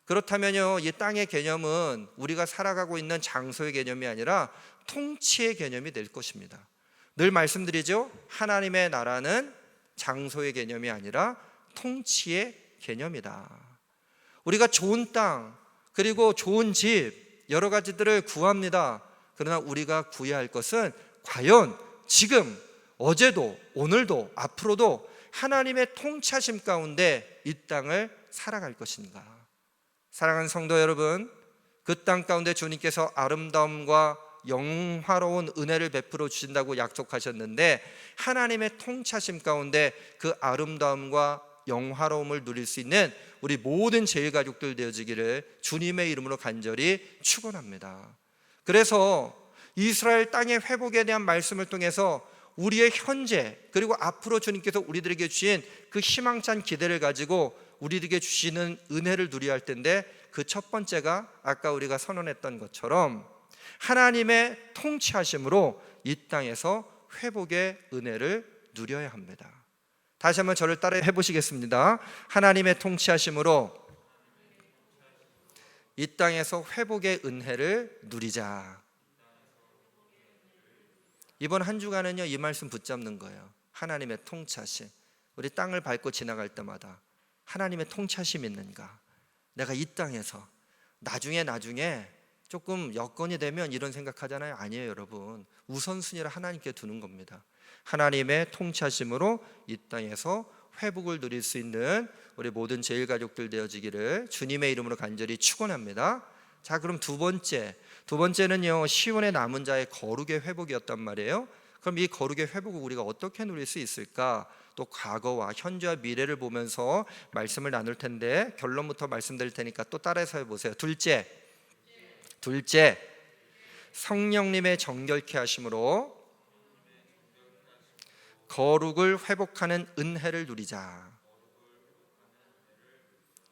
그렇다면요, 이 땅의 개념은 우리가 살아가고 있는 장소의 개념이 아니라 통치의 개념이 될 것입니다. 늘 말씀드리죠. 하나님의 나라는 장소의 개념이 아니라 통치의 개념이다. 우리가 좋은 땅 그리고 좋은 집 여러 가지들을 구합니다. 그러나 우리가 구해야 할 것은 과연 지금 어제도 오늘도 앞으로도 하나님의 통치하심 가운데 이 땅을 살아갈 것인가. 사랑하는 성도 여러분, 그 땅 가운데 주님께서 아름다움과 영화로운 은혜를 베풀어 주신다고 약속하셨는데 하나님의 통치하심 가운데 그 아름다움과 영화로움을 누릴 수 있는 우리 모든 제일가족들 되어지기를 주님의 이름으로 간절히 축원합니다. 그래서 이스라엘 땅의 회복에 대한 말씀을 통해서 우리의 현재 그리고 앞으로 주님께서 우리들에게 주신 그 희망찬 기대를 가지고 우리들에게 주시는 은혜를 누려야 할 텐데 그 첫 번째가 아까 우리가 선언했던 것처럼 하나님의 통치하심으로 이 땅에서 회복의 은혜를 누려야 합니다. 다시 한번 저를 따라 해보시겠습니다. 하나님의 통치하심으로 이 땅에서 회복의 은혜를 누리자. 이번 한 주간은요 이 말씀 붙잡는 거예요. 하나님의 통치하심. 우리 땅을 밟고 지나갈 때마다 하나님의 통치하심이 있는가? 내가 이 땅에서 나중에 조금 여건이 되면 이런 생각하잖아요. 아니에요 여러분. 우선순위를 하나님께 두는 겁니다. 하나님의 통치하심으로 이 땅에서 회복을 누릴 수 있는 우리 모든 제일가족들 되어지기를 주님의 이름으로 간절히 축원합니다. 자, 그럼 두 번째는요 시온의 남은 자의 거룩의 회복이었단 말이에요. 그럼 이 거룩의 회복을 우리가 어떻게 누릴 수 있을까? 또 과거와 현재와 미래를 보면서 말씀을 나눌 텐데 결론부터 말씀드릴 테니까 또 따라서 해보세요. 둘째, 성령님의 정결케 하심으로 거룩을 회복하는 은혜를 누리자.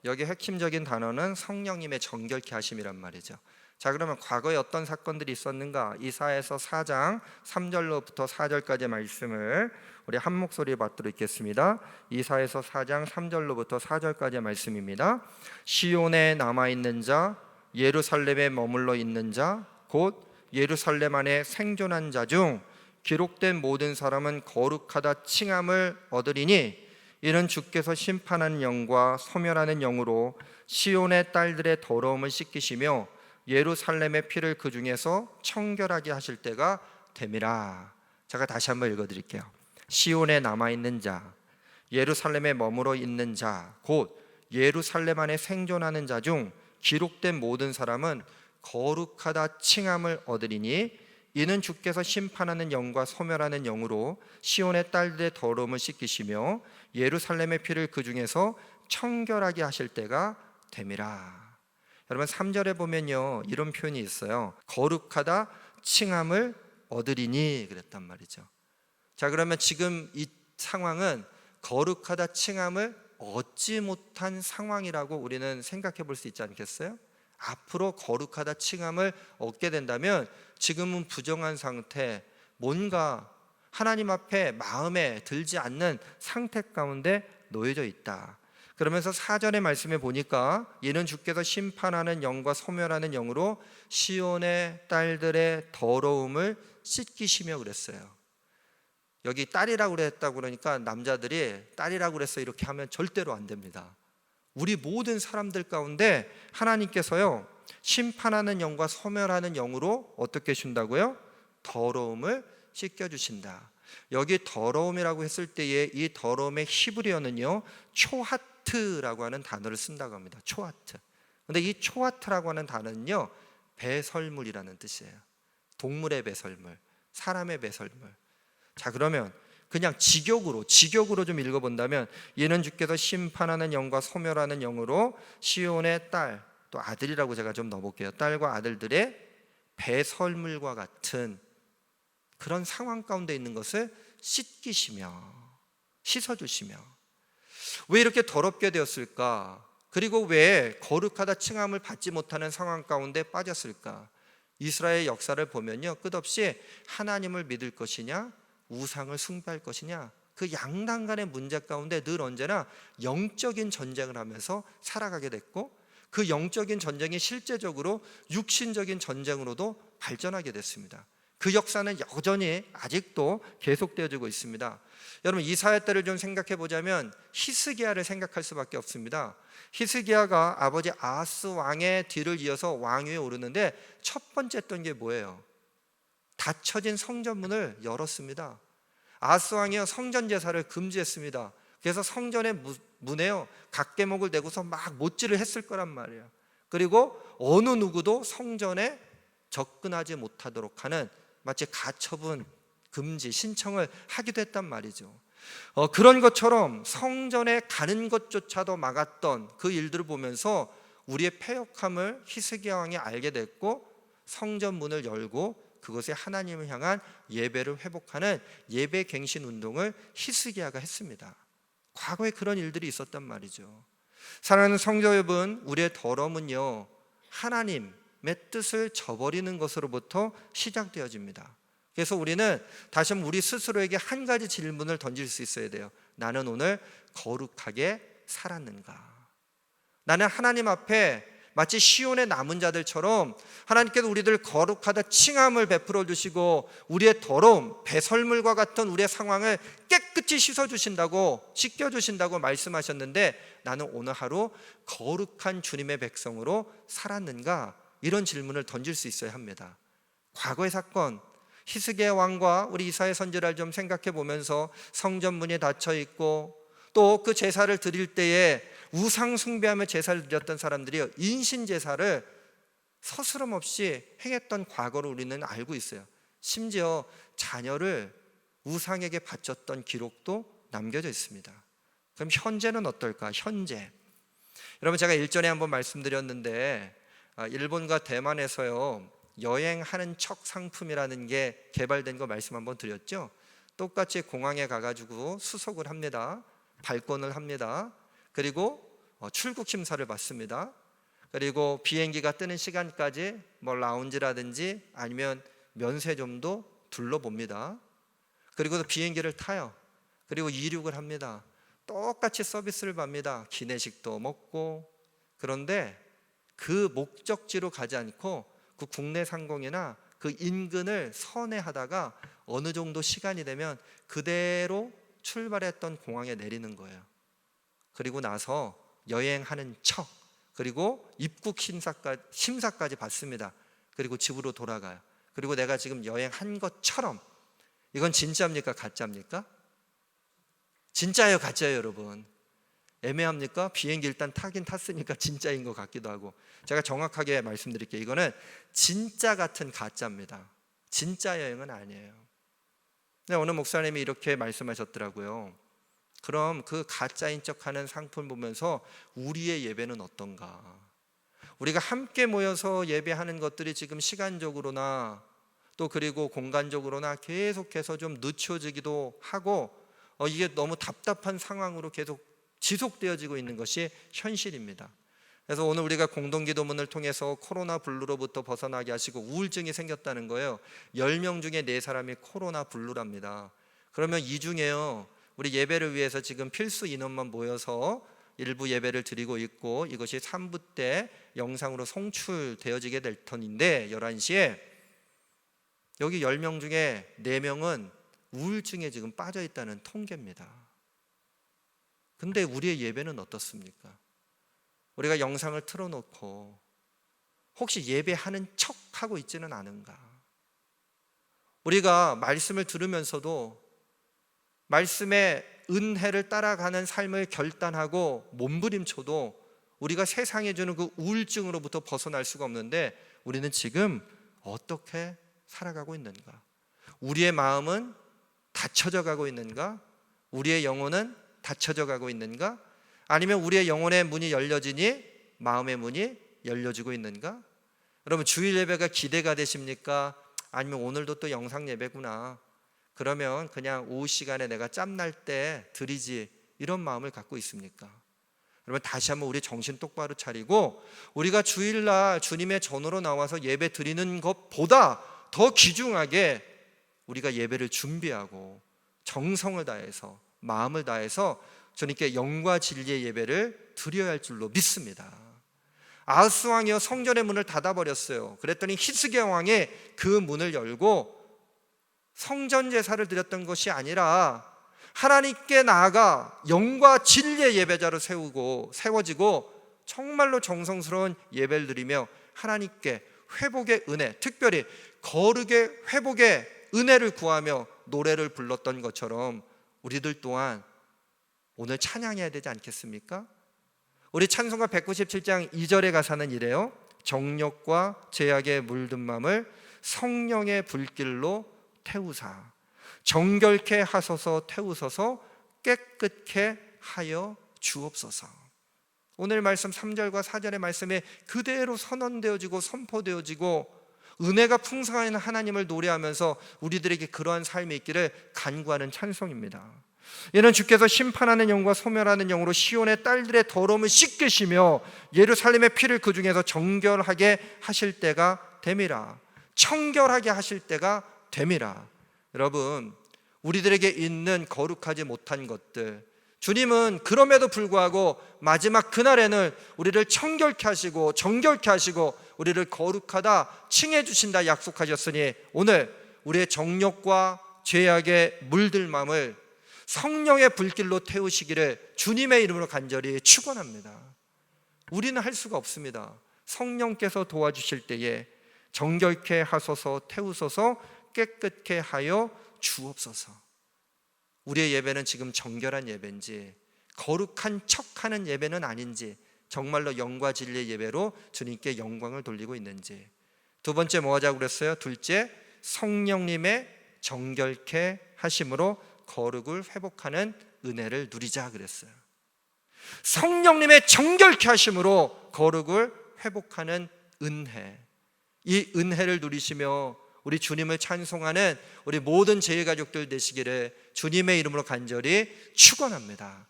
여기 핵심적인 단어는 성령님의 정결케 하심이란 말이죠. 자, 그러면 과거에 어떤 사건들이 있었는가? 이사야서 4장 3절로부터 4절까지의 말씀을 우리 한 목소리에 받도록 읽겠습니다. 이사야서 4장 3절로부터 4절까지의 말씀입니다. 시온에 남아있는 자, 예루살렘에 머물러 있는 자, 곧 예루살렘 안에 생존한 자 중 기록된 모든 사람은 거룩하다 칭함을 얻으리니 이는 주께서 심판하는 영과 소멸하는 영으로 시온의 딸들의 더러움을 씻기시며 예루살렘의 피를 그 중에서 청결하게 하실 때가 됨이라. 제가 다시 한번 읽어드릴게요. 시온에 남아있는 자, 예루살렘에 머물러 있는 자, 곧 예루살렘 안에 생존하는 자 중 기록된 모든 사람은 거룩하다 칭함을 얻으리니 이는 주께서 심판하는 영과 소멸하는 영으로 시온의 딸들의 더러움을 씻기시며 예루살렘의 피를 그 중에서 청결하게 하실 때가 됨이라. 여러분 3절에 보면요, 이런 표현이 있어요. 거룩하다 칭함을 얻으리니 그랬단 말이죠. 자, 그러면 지금 이 상황은 거룩하다 칭함을 얻지 못한 상황이라고 우리는 생각해 볼 수 있지 않겠어요? 앞으로 거룩하다 칭함을 얻게 된다면 지금은 부정한 상태, 뭔가 하나님 앞에 마음에 들지 않는 상태 가운데 놓여져 있다. 그러면서 4절의 말씀에 보니까 이는 주께서 심판하는 영과 소멸하는 영으로 시온의 딸들의 더러움을 씻기시며 그랬어요. 여기 딸이라고 그랬다고 그러니까 남자들이 딸이라고 그랬어 이렇게 하면 절대로 안 됩니다. 우리 모든 사람들 가운데 하나님께서요, 심판하는 영과 소멸하는 영으로 어떻게 하신다고요? 더러움을 씻겨주신다. 여기 더러움이라고 했을 때에 이 더러움의 히브리어는요, 초하트라고 하는 단어를 쓴다고 합니다. 초하트. 근데 이 초하트라고 하는 단어는요, 배설물이라는 뜻이에요. 동물의 배설물, 사람의 배설물. 자, 그러면 그냥 직역으로 좀 읽어본다면 이는 주께서 심판하는 영과 소멸하는 영으로 시온의 딸, 또 아들이라고 제가 좀 넣어볼게요. 딸과 아들들의 배설물과 같은 그런 상황 가운데 있는 것을 씻기시며 씻어주시며. 왜 이렇게 더럽게 되었을까? 그리고 왜 거룩하다 칭함을 받지 못하는 상황 가운데 빠졌을까? 이스라엘 역사를 보면요, 끝없이 하나님을 믿을 것이냐 우상을 숭배할 것이냐, 그 양당 간의 문제 가운데 늘 언제나 영적인 전쟁을 하면서 살아가게 됐고, 그 영적인 전쟁이 실제적으로 육신적인 전쟁으로도 발전하게 됐습니다. 그 역사는 여전히 아직도 계속되어지고 있습니다. 여러분 이사야 때를 좀 생각해 보자면 히스기야를 생각할 수밖에 없습니다. 히스기야가 아버지 아하스 왕의 뒤를 이어서 왕위에 오르는데 첫 번째 했던 게 뭐예요? 닫혀진 성전문을 열었습니다. 아하스 왕이요, 성전 제사를 금지했습니다. 그래서 성전의 문에요 각개목을 내고서 막 못질을 했을 거란 말이에요. 그리고 어느 누구도 성전에 접근하지 못하도록 하는 마치 가처분 금지 신청을 하기도 했단 말이죠. 그런 것처럼 성전에 가는 것조차도 막았던 그 일들을 보면서 우리의 패역함을 히스기야 왕이 알게 됐고, 성전 문을 열고 그것에 하나님을 향한 예배를 회복하는 예배 갱신 운동을 히스기야가 했습니다. 과거에 그런 일들이 있었단 말이죠. 사랑하는 성도 여러분, 우리의 더러움은요, 하나님의 뜻을 저버리는 것으로부터 시작되어집니다. 그래서 우리는 다시 한번 우리 스스로에게 한 가지 질문을 던질 수 있어야 돼요. 나는 오늘 거룩하게 살았는가? 나는 하나님 앞에 마치 시온의 남은 자들처럼 하나님께서 우리들 거룩하다 칭함을 베풀어 주시고 우리의 더러움, 배설물과 같은 우리의 상황을 깨끗이 씻어주신다고, 씻겨주신다고 말씀하셨는데 나는 오늘 하루 거룩한 주님의 백성으로 살았는가? 이런 질문을 던질 수 있어야 합니다. 과거의 사건, 히스기야 왕과 우리 이사야 선지자를 좀 생각해 보면서 성전 문이 닫혀 있고 또 그 제사를 드릴 때에 우상 숭배하며 제사를 드렸던 사람들이 인신 제사를 서스럼 없이 행했던 과거를 우리는 알고 있어요. 심지어 자녀를 우상에게 바쳤던 기록도 남겨져 있습니다. 그럼 현재는 어떨까? 현재 여러분, 제가 일전에 한번 말씀드렸는데 일본과 대만에서요 여행하는 척 상품이라는 게 개발된 거 말씀 한번 드렸죠. 똑같이 공항에 가가지고 수속을 합니다. 발권을 합니다. 그리고 출국 심사를 받습니다. 그리고 비행기가 뜨는 시간까지 뭐 라운지라든지 아니면 면세점도 둘러봅니다. 그리고 또 비행기를 타요. 그리고 이륙을 합니다. 똑같이 서비스를 받습니다. 기내식도 먹고. 그런데 그 목적지로 가지 않고 그 국내 상공이나 그 인근을 선회하다가 어느 정도 시간이 되면 그대로 출발했던 공항에 내리는 거예요. 그리고 나서 여행하는 척, 그리고 입국 심사까지 받습니다. 그리고 집으로 돌아가요. 그리고 내가 지금 여행한 것처럼. 이건 진짜입니까? 가짜입니까? 진짜예요, 가짜예요, 여러분? 애매합니까? 비행기 일단 타긴 탔으니까 진짜인 것 같기도 하고. 제가 정확하게 말씀드릴게요. 이거는 진짜 같은 가짜입니다. 진짜 여행은 아니에요. 근데 어느 목사님이 이렇게 말씀하셨더라고요. 그럼 그 가짜인 척하는 상품 보면서 우리의 예배는 어떤가? 우리가 함께 모여서 예배하는 것들이 지금 시간적으로나 또 그리고 공간적으로나 계속해서 좀 늦춰지기도 하고 이게 너무 답답한 상황으로 계속 지속되어지고 있는 것이 현실입니다. 그래서 오늘 우리가 공동기도문을 통해서 코로나 블루로부터 벗어나게 하시고 우울증이 생겼다는 거예요. 10명 중에 4사람이 코로나 블루랍니다. 그러면 이 중에요, 우리 예배를 위해서 지금 필수 인원만 모여서 일부 예배를 드리고 있고 이것이 3부 때 영상으로 송출되어지게 될 터인데 11시에 여기 10명 중에 4명은 우울증에 지금 빠져 있다는 통계입니다. 근데 우리의 예배는 어떻습니까? 우리가 영상을 틀어놓고 혹시 예배하는 척하고 있지는 않은가? 우리가 말씀을 들으면서도 말씀의 은혜를 따라가는 삶을 결단하고 몸부림쳐도 우리가 세상에 주는 그 우울증으로부터 벗어날 수가 없는데 우리는 지금 어떻게 살아가고 있는가? 우리의 마음은 닫혀져 가고 있는가? 우리의 영혼은 닫혀져 가고 있는가? 아니면 우리의 영혼의 문이 열려지니 마음의 문이 열려지고 있는가? 여러분, 주일 예배가 기대가 되십니까? 아니면 오늘도 또 영상 예배구나, 그러면 그냥 오후 시간에 내가 짬날 때 드리지, 이런 마음을 갖고 있습니까? 여러분, 다시 한번 우리 정신 똑바로 차리고 우리가 주일날 주님의 전으로 나와서 예배 드리는 것보다 더 귀중하게 우리가 예배를 준비하고 정성을 다해서 마음을 다해서 주님께 영과 진리의 예배를 드려야 할 줄로 믿습니다. 아하스 왕이요, 성전의 문을 닫아버렸어요. 그랬더니 히스기야 왕이 그 문을 열고 성전 제사를 드렸던 것이 아니라 하나님께 나아가 영과 진리의 예배자로 세워지고 정말로 정성스러운 예배를 드리며 하나님께 회복의 은혜, 특별히 거룩의 회복의 은혜를 구하며 노래를 불렀던 것처럼 우리들 또한 오늘 찬양해야 되지 않겠습니까? 우리 찬송가 197장 2절의 가사는 이래요. 정욕과 죄악에 물든 맘을 성령의 불길로 태우사 정결케 하소서 태우소서 깨끗게 하여 주옵소서. 오늘 말씀 3절과 4절의 말씀에 그대로 선언되어지고 선포되어지고 은혜가 풍성한 하나님을 노래하면서 우리들에게 그러한 삶이 있기를 간구하는 찬송입니다. 이는 주께서 심판하는 영과 소멸하는 영으로 시온의 딸들의 더러움을 씻기시며 예루살렘의 피를 그 중에서 정결하게 하실 때가 됨이라. 청결하게 하실 때가 됨이라. 여러분, 우리들에게 있는 거룩하지 못한 것들, 주님은 그럼에도 불구하고 마지막 그날에는 우리를 청결케 하시고 정결케 하시고 우리를 거룩하다 칭해 주신다 약속하셨으니 오늘 우리의 정욕과 죄악에 물들 마음을 성령의 불길로 태우시기를 주님의 이름으로 간절히 축원합니다. 우리는 할 수가 없습니다. 성령께서 도와주실 때에 정결케 하소서 태우소서 깨끗게 하여 주옵소서. 우리의 예배는 지금 정결한 예배인지 거룩한 척하는 예배는 아닌지, 정말로 영과 진리의 예배로 주님께 영광을 돌리고 있는지. 두 번째 뭐 하자고 그랬어요? 둘째, 성령님의 정결케 하심으로 거룩을 회복하는 은혜를 누리자 그랬어요. 성령님의 정결케 하심으로 거룩을 회복하는 은혜, 이 은혜를 누리시며 우리 주님을 찬송하는 우리 모든 제일가족들 되시기를 주님의 이름으로 간절히 축원합니다.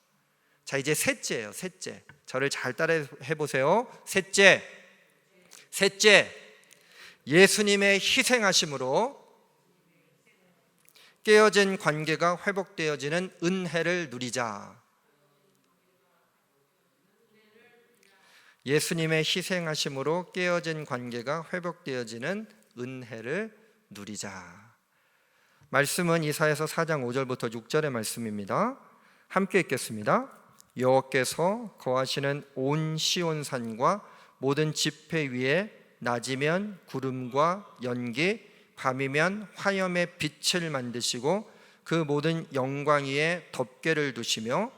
자, 이제 셋째예요. 셋째. 저를 잘 따라해 보세요. 셋째. 예수님의 희생하심으로 깨어진 관계가 회복되어지는 은혜를 누리자. 예수님의 희생하심으로 깨어진 관계가 회복되어지는 은혜를 누리자. 말씀은 이사야서 4장 5절부터 6절의 말씀입니다. 함께 읽겠습니다. 여호와께서 거하시는 온 시온산과 모든 지폐 위에 낮이면 구름과 연기, 밤이면 화염의 빛을 만드시고 그 모든 영광 위에 덮개를 두시며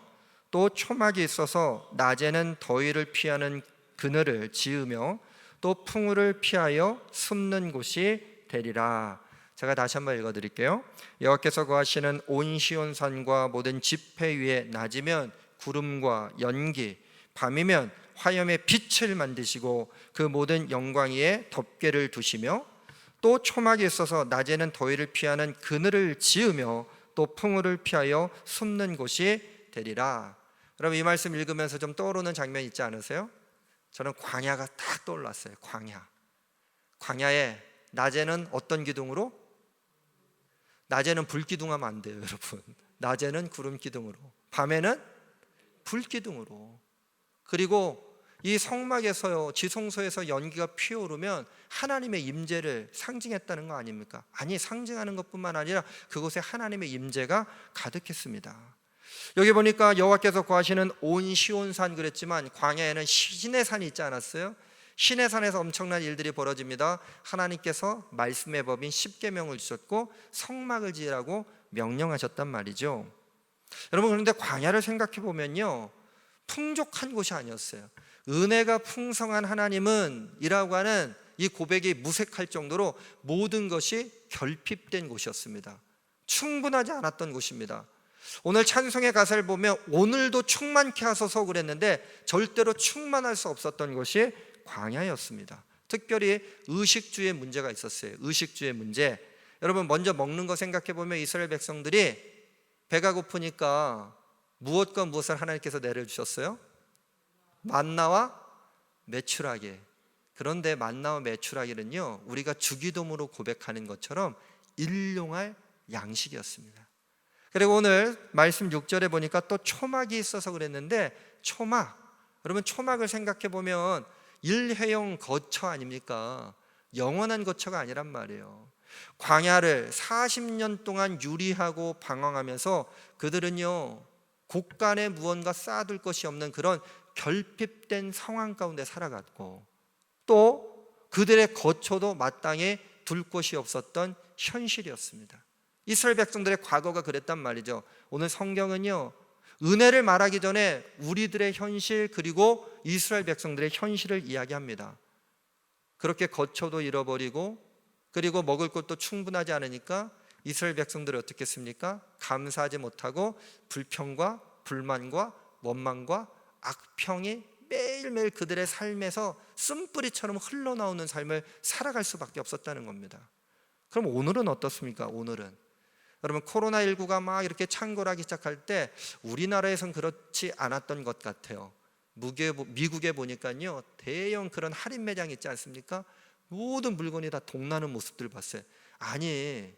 또 초막이 있어서 낮에는 더위를 피하는 그늘을 지으며 또 풍우를 피하여 숨는 곳이 되리라. 제가 다시 한번 읽어드릴게요. 여호와께서 거하시는 온 시온산과 모든 지폐 위에 낮이면 구름과 연기, 밤이면 화염의 빛을 만드시고 그 모든 영광 위에 덮개를 두시며 또 초막이 있어서 낮에는 더위를 피하는 그늘을 지으며 또 풍우를 피하여 숨는 곳이 되리라. 여러분, 이 말씀 읽으면서 좀 떠오르는 장면 있지 않으세요? 저는 광야가 딱 떠올랐어요. 광야에 낮에는 어떤 기둥으로? 낮에는 불기둥하면 안 돼요, 여러분. 낮에는 구름 기둥으로, 밤에는 불기둥으로. 그리고 이 성막에서요, 지성소에서 연기가 피어오르면 하나님의 임재를 상징했다는 거 아닙니까? 아니, 상징하는 것뿐만 아니라 그곳에 하나님의 임재가 가득했습니다. 여기 보니까 여호와께서 거하시는 온 시온산 그랬지만 광야에는 신의 산이 있지 않았어요? 신의 산에서 엄청난 일들이 벌어집니다. 하나님께서 말씀의 법인 십계명을 주셨고 성막을 지으라고 명령하셨단 말이죠. 여러분, 그런데 광야를 생각해 보면요, 풍족한 곳이 아니었어요. 은혜가 풍성한 하나님은 이라고 하는 이 고백이 무색할 정도로 모든 것이 결핍된 곳이었습니다. 충분하지 않았던 곳입니다. 오늘 찬송의 가사를 보면 오늘도 충만케 하소서 그랬는데 절대로 충만할 수 없었던 것이 광야였습니다. 특별히 의식주의 문제가 있었어요. 의식주의 문제. 여러분, 먼저 먹는 거 생각해 보면 이스라엘 백성들이 배가 고프니까 무엇과 무엇을 하나님께서 내려주셨어요? 만나와 메추라기. 그런데 만나와 메추라기는요, 우리가 주기도문으로 고백하는 것처럼 일용할 양식이었습니다. 그리고 오늘 말씀 6절에 보니까 또 초막이 있어서 그랬는데, 초막, 여러분 초막을 생각해 보면 일회용 거처 아닙니까? 영원한 거처가 아니란 말이에요. 광야를 40년 동안 유리하고 방황하면서 그들은요, 곳간에 무언가 쌓아둘 것이 없는 그런 결핍된 상황 가운데 살아갔고, 또 그들의 거처도 마땅히 둘 곳이 없었던 현실이었습니다. 이스라엘 백성들의 과거가 그랬단 말이죠. 오늘 성경은요, 은혜를 말하기 전에 우리들의 현실 그리고 이스라엘 백성들의 현실을 이야기합니다. 그렇게 거처도 잃어버리고 그리고 먹을 것도 충분하지 않으니까 이스라엘 백성들이 어떻게 했습니까? 감사하지 못하고 불평과 불만과 원망과 악평이 매일매일 그들의 삶에서 쓴뿌리처럼 흘러나오는 삶을 살아갈 수밖에 없었다는 겁니다. 그럼 오늘은 어떻습니까? 오늘은 여러분, 코로나19가 막 이렇게 창궐하기 시작할 때 우리나라에선 그렇지 않았던 것 같아요. 미국에 보니까요, 대형 그런 할인 매장 있지 않습니까? 모든 물건이 다 동나는 모습들 봤어요. 아니,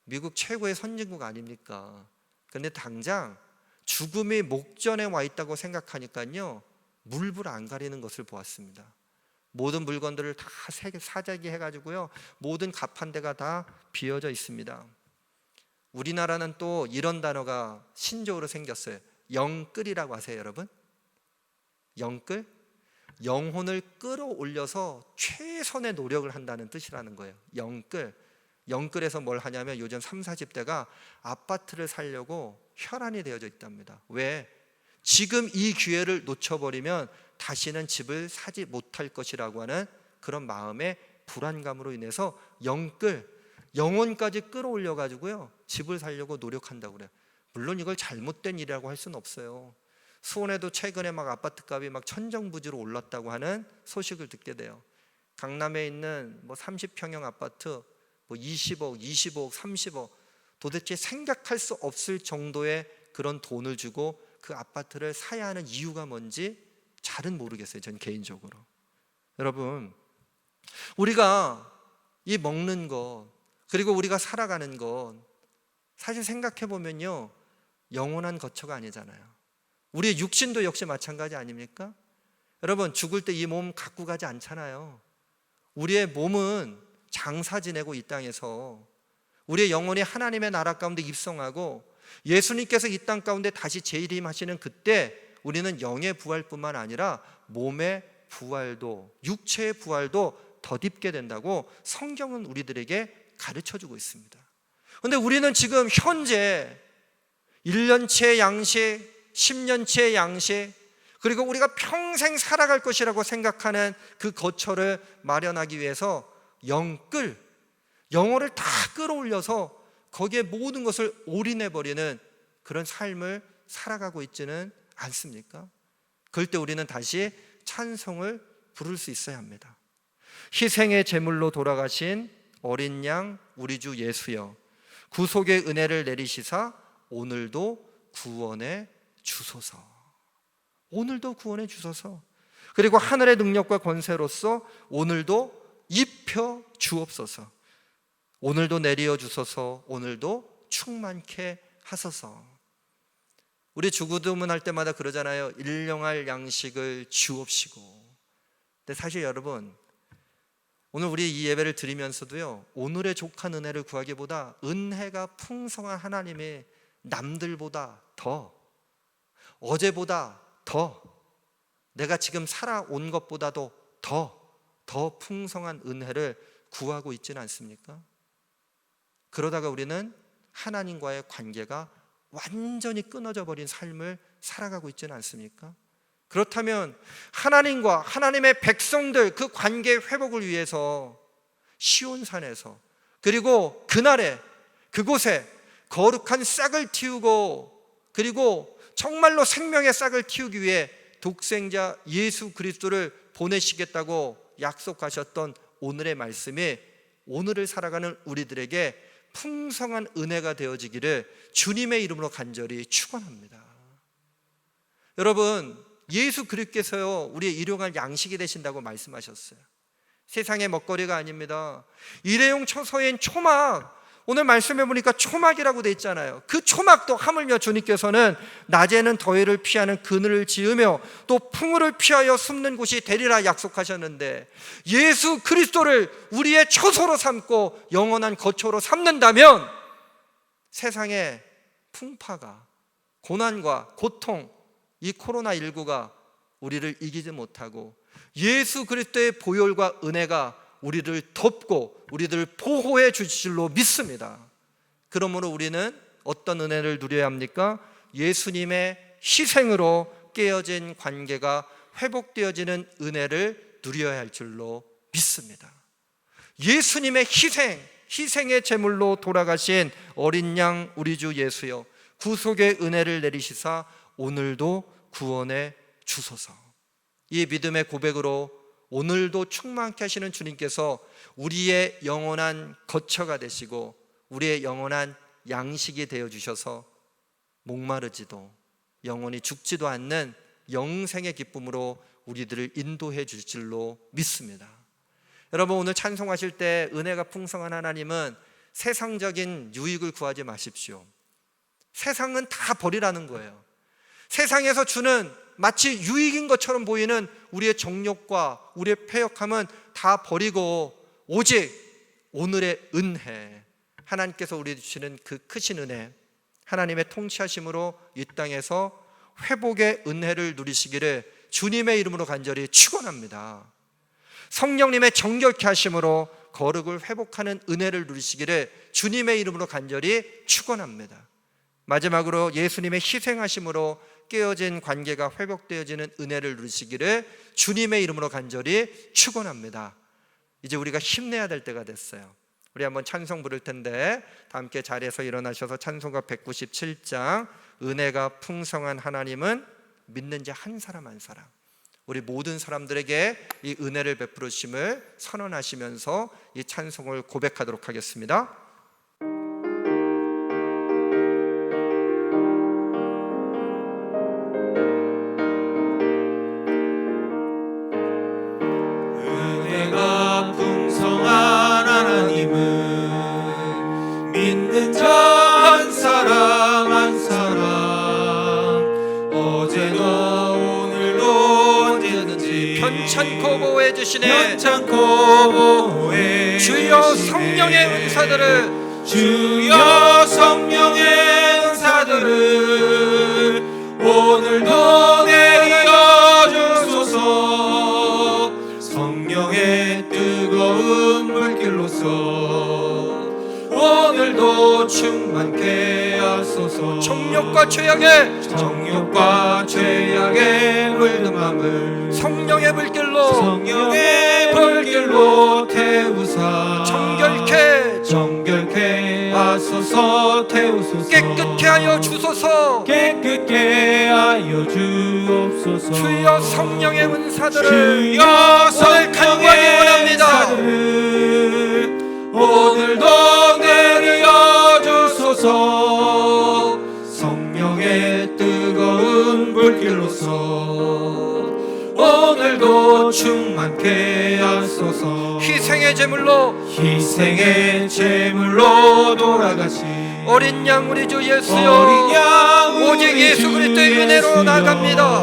미국 최고의 선진국 아닙니까? 그런데 당장 죽음이 목전에 와 있다고 생각하니까요, 물불 안 가리는 것을 보았습니다. 모든 물건들을 다 사재기 해가지고요, 모든 가판대가 다 비어져 있습니다. 우리나라는 또 이런 단어가 신조어로 생겼어요. 영끌이라고 하세요, 여러분? 영끌? 영혼을 끌어올려서 최선의 노력을 한다는 뜻이라는 거예요. 영끌. 영끌에서 뭘 하냐면 요즘 30, 40대가 아파트를 사려고 혈안이 되어져 있답니다. 왜? 지금 이 기회를 놓쳐버리면 다시는 집을 사지 못할 것이라고 하는 그런 마음의 불안감으로 인해서 영끌, 영혼까지 끌어올려 가지고요, 집을 살려고 노력한다고 그래요. 물론 이걸 잘못된 일이라고 할 수는 없어요. 수원에도 최근에 막 아파트 값이 막 천정부지로 올랐다고 하는 소식을 듣게 돼요. 강남에 있는 뭐 30평형 아파트 뭐 20억, 25억, 30억 도대체 생각할 수 없을 정도의 그런 돈을 주고 그 아파트를 사야 하는 이유가 뭔지 잘은 모르겠어요. 전 개인적으로. 여러분, 우리가 이 먹는 것 그리고 우리가 살아가는 것 사실 생각해 보면요, 영원한 거처가 아니잖아요. 우리의 육신도 역시 마찬가지 아닙니까? 여러분, 죽을 때 이 몸 갖고 가지 않잖아요. 우리의 몸은 장사 지내고 이 땅에서 우리의 영혼이 하나님의 나라 가운데 입성하고 예수님께서 이 땅 가운데 다시 재림하시는 그때 우리는 영의 부활뿐만 아니라 몸의 부활도, 육체의 부활도 덧입게 된다고 성경은 우리들에게 가르쳐주고 있습니다. 그런데 우리는 지금 현재 1년치의 양식, 10년치의 양식, 그리고 우리가 평생 살아갈 것이라고 생각하는 그 거처를 마련하기 위해서 영혼을 다 끌어올려서 거기에 모든 것을 올인해버리는 그런 삶을 살아가고 있지는 않습니까? 그럴 때 우리는 다시 찬송을 부를 수 있어야 합니다. 희생의 제물로 돌아가신 어린 양 우리 주 예수여, 구속의 은혜를 내리시사 오늘도 구원해 주소서. 오늘도 구원해 주소서. 그리고 하늘의 능력과 권세로서 오늘도 입혀 주옵소서. 오늘도 내려 주소서. 오늘도 충만케 하소서. 우리 주구두문 할 때마다 그러잖아요. 일용할 양식을 주옵시고. 근데 사실 여러분, 오늘 우리 이 예배를 드리면서도요, 오늘의 족한 은혜를 구하기보다 은혜가 풍성한 하나님이 남들보다 더, 어제보다 더, 내가 지금 살아온 것보다도 더 풍성한 은혜를 구하고 있지는 않습니까? 그러다가 우리는 하나님과의 관계가 완전히 끊어져 버린 삶을 살아가고 있지는 않습니까? 그렇다면 하나님과 하나님의 백성들 그 관계 회복을 위해서 시온산에서, 그리고 그날에 그곳에 거룩한 싹을 틔우고, 그리고 정말로 생명의 싹을 틔우기 위해 독생자 예수 그리스도를 보내시겠다고 약속하셨던 오늘의 말씀이 오늘을 살아가는 우리들에게 풍성한 은혜가 되어지기를 주님의 이름으로 간절히 축원합니다. 여러분, 예수 그리스도께서요, 우리의 일용할 양식이 되신다고 말씀하셨어요. 세상의 먹거리가 아닙니다. 일회용 처소인 초막, 오늘 말씀해 보니까 초막이라고 돼 있잖아요. 그 초막도 하물며 주님께서는 낮에는 더위를 피하는 그늘을 지으며 또 풍우를 피하여 숨는 곳이 되리라 약속하셨는데, 예수 그리스도를 우리의 처소로 삼고 영원한 거처로 삼는다면 세상의 풍파가, 고난과 고통, 이 코로나19가 우리를 이기지 못하고 예수 그리스도의 보혈과 은혜가 우리를 덮고 우리들을 보호해 주실 줄로 믿습니다. 그러므로 우리는 어떤 은혜를 누려야 합니까? 예수님의 희생으로 깨어진 관계가 회복되어지는 은혜를 누려야 할 줄로 믿습니다. 예수님의 희생의 제물로 돌아가신 어린 양 우리 주 예수여, 구속의 은혜를 내리시사 오늘도 구원해 주소서. 이 믿음의 고백으로 오늘도 충만케 하시는 주님께서 우리의 영원한 거처가 되시고 우리의 영원한 양식이 되어 주셔서 목마르지도 영원히 죽지도 않는 영생의 기쁨으로 우리들을 인도해 주실 줄로 믿습니다. 여러분, 오늘 찬송하실 때 은혜가 풍성한 하나님은 세상적인 유익을 구하지 마십시오. 세상은 다 버리라는 거예요. 세상에서 주는 마치 유익인 것처럼 보이는 우리의 정욕과 우리의 패역함은 다 버리고 오직 오늘의 은혜, 하나님께서 우리에게 주시는 그 크신 은혜, 하나님의 통치하심으로 이 땅에서 회복의 은혜를 누리시기를 주님의 이름으로 간절히 축원합니다. 성령님의 정결케 하심으로 거룩을 회복하는 은혜를 누리시기를 주님의 이름으로 간절히 축원합니다. 마지막으로 예수님의 희생하심으로 깨어진 관계가 회복되어지는 은혜를 누리시기를 주님의 이름으로 간절히 축원합니다. 이제 우리가 힘내야 될 때가 됐어요. 우리 한번 찬송 부를 텐데 다 함께 자리에서 일어나셔서 찬송가 197장 은혜가 풍성한 하나님은 믿는 자 한 사람 한 사람, 우리 모든 사람들에게 이 은혜를 베풀으심을 선언하시면서 이 찬송을 고백하도록 하겠습니다. 은혜가 풍성한 하나님을 믿는 자 한 사람 한 사람 어제나 오늘도 언제든지 편찮고 보호해 주시네. 편찮고 보호해 주여 주시네. 성령의 은사들을 주여 성령의 은사들을 오늘도 내려 주소서. 성령의 뜨거운 물길로서 오늘도 충만케 하소서. 정욕과 죄악의 물든 맘을 성령의 물길로 성령의 불길로 태우사 정결케 하소서. 태우소서. 깨끗게 하여 주소서. 깨끗게 하여 주옵소서. 주여 성령의 은사들을 주여 오늘 간구하기 원합니다. 오늘도 내려 주소서. 성령의 뜨거운 불길로서 오늘도 충만케 하소서. 희생의 제물로 돌아가신 어린 양 우리 주 어린 예수여, 양 오직 예수 그리스도의 은혜로 나갑니다.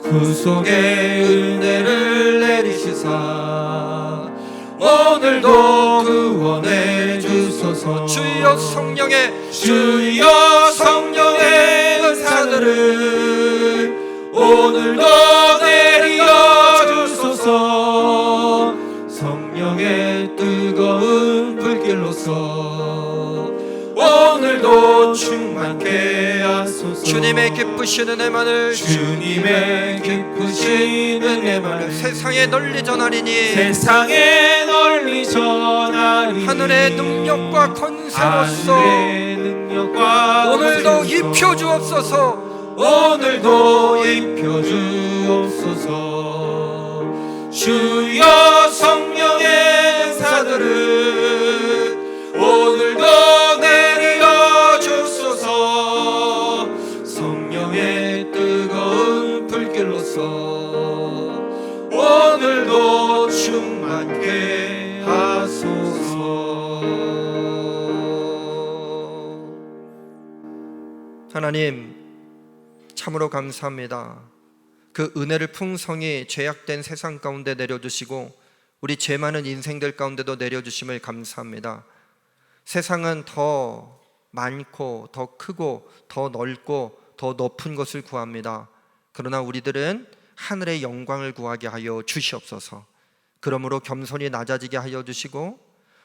구속의 은혜를 내리시사 오늘도 구원해 주소서. 주여 성령의 은사들을 오늘도 내려 주소서. 성령의 뜨거운 불길로서 오늘도 충만케 하소서. 주님의 기쁘신 은혜만을 세상에 널리 전하리니 하늘의 능력과 권세로서 오늘도 입혀 주옵소서. 오늘도 입혀 주옵소서. 주여 성령의 은사들을 오늘도 내려 주소서. 성령의 뜨거운 불길로서 오늘도 충만케 하소서. 하나님 참으로 감사합니다. 그 은혜를 풍성히 죄악된 세상 가운데 내려주시고 우리 죄 많은 인생들 가운데도 내려주심을 감사합니다. 세상은 더 많고 더 크고 더 넓고 더 높은 것을 구합니다. 그러나 우리들은 하늘의 영광을 구하게 하여 주시옵소서. 그러므로 겸손히 낮아지게 하여 주시고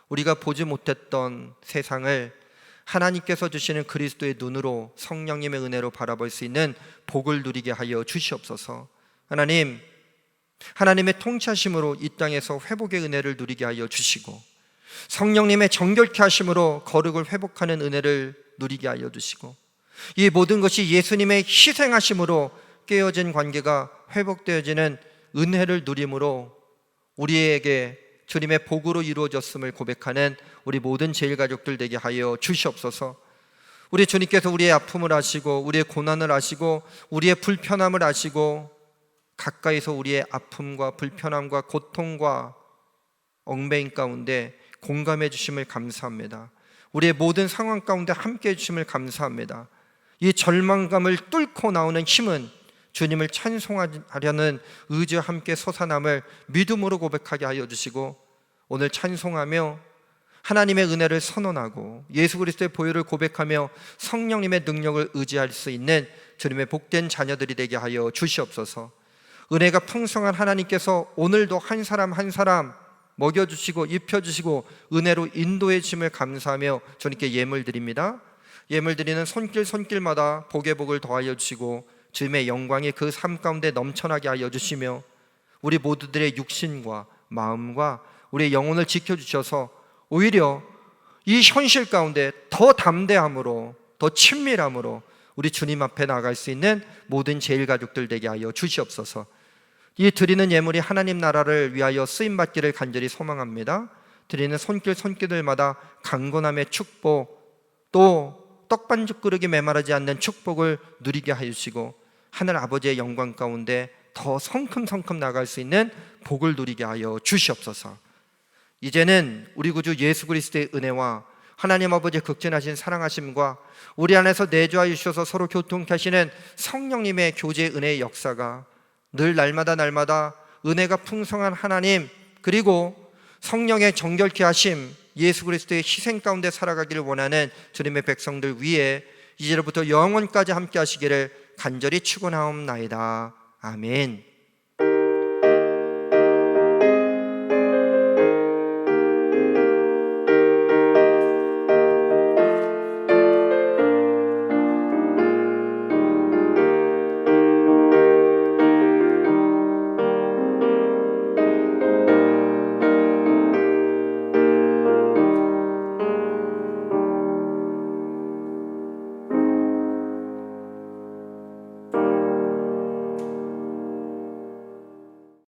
우리가 보지 못했던 세상을 하나님께서 주시는 그리스도의 눈으로 성령님의 은혜로 바라볼 수 있는 복을 누리게 하여 주시옵소서. 하나님, 하나님의 통치하심으로 이 땅에서 회복의 은혜를 누리게 하여 주시고 성령님의 정결케 하심으로 거룩을 회복하는 은혜를 누리게 하여 주시고 이 모든 것이 예수님의 희생하심으로 깨어진 관계가 회복되어지는 은혜를 누림으로 우리에게 주님의 복으로 이루어졌음을 고백하는 우리 모든 제일가족들 되게 하여 주시옵소서. 우리 주님께서 우리의 아픔을 아시고 우리의 고난을 아시고 우리의 불편함을 아시고 가까이서 우리의 아픔과 불편함과 고통과 얽매임 가운데 공감해 주심을 감사합니다. 우리의 모든 상황 가운데 함께해 주심을 감사합니다. 이 절망감을 뚫고 나오는 힘은 주님을 찬송하려는 의지와 함께 솟아남을 믿음으로 고백하게 하여 주시고 오늘 찬송하며 하나님의 은혜를 선언하고 예수 그리스도의 보혈을 고백하며 성령님의 능력을 의지할 수 있는 주님의 복된 자녀들이 되게 하여 주시옵소서. 은혜가 풍성한 하나님께서 오늘도 한 사람 한 사람 먹여주시고 입혀주시고 은혜로 인도해 주심을 감사하며 주님께 예물 드립니다. 예물 드리는 손길마다 복의 복을 더하여 주시고 주님의 영광이 그 삶 가운데 넘쳐나게 하여 주시며 우리 모두들의 육신과 마음과 우리의 영혼을 지켜주셔서 오히려 이 현실 가운데 더 담대함으로 더 친밀함으로 우리 주님 앞에 나갈 수 있는 모든 제일가족들 되게 하여 주시옵소서. 이 드리는 예물이 하나님 나라를 위하여 쓰임받기를 간절히 소망합니다. 드리는 손길들마다 강건함의 축복, 또 떡반죽 그릇이 메마르지 않는 축복을 누리게 하시고 하늘 아버지의 영광 가운데 더 성큼성큼 나갈 수 있는 복을 누리게 하여 주시옵소서. 이제는 우리 구주 예수 그리스도의 은혜와 하나님 아버지의 극진하신 사랑하심과 우리 안에서 내주하여 주셔서 서로 교통케 하시는 성령님의 교제의 은혜의 역사가 늘 날마다 은혜가 풍성한 하나님, 그리고 성령의 정결케 하심, 예수 그리스도의 희생 가운데 살아가기를 원하는 주님의 백성들 위에 이제로부터 영원까지 함께 하시기를 간절히 축원하옵나이다. 아멘.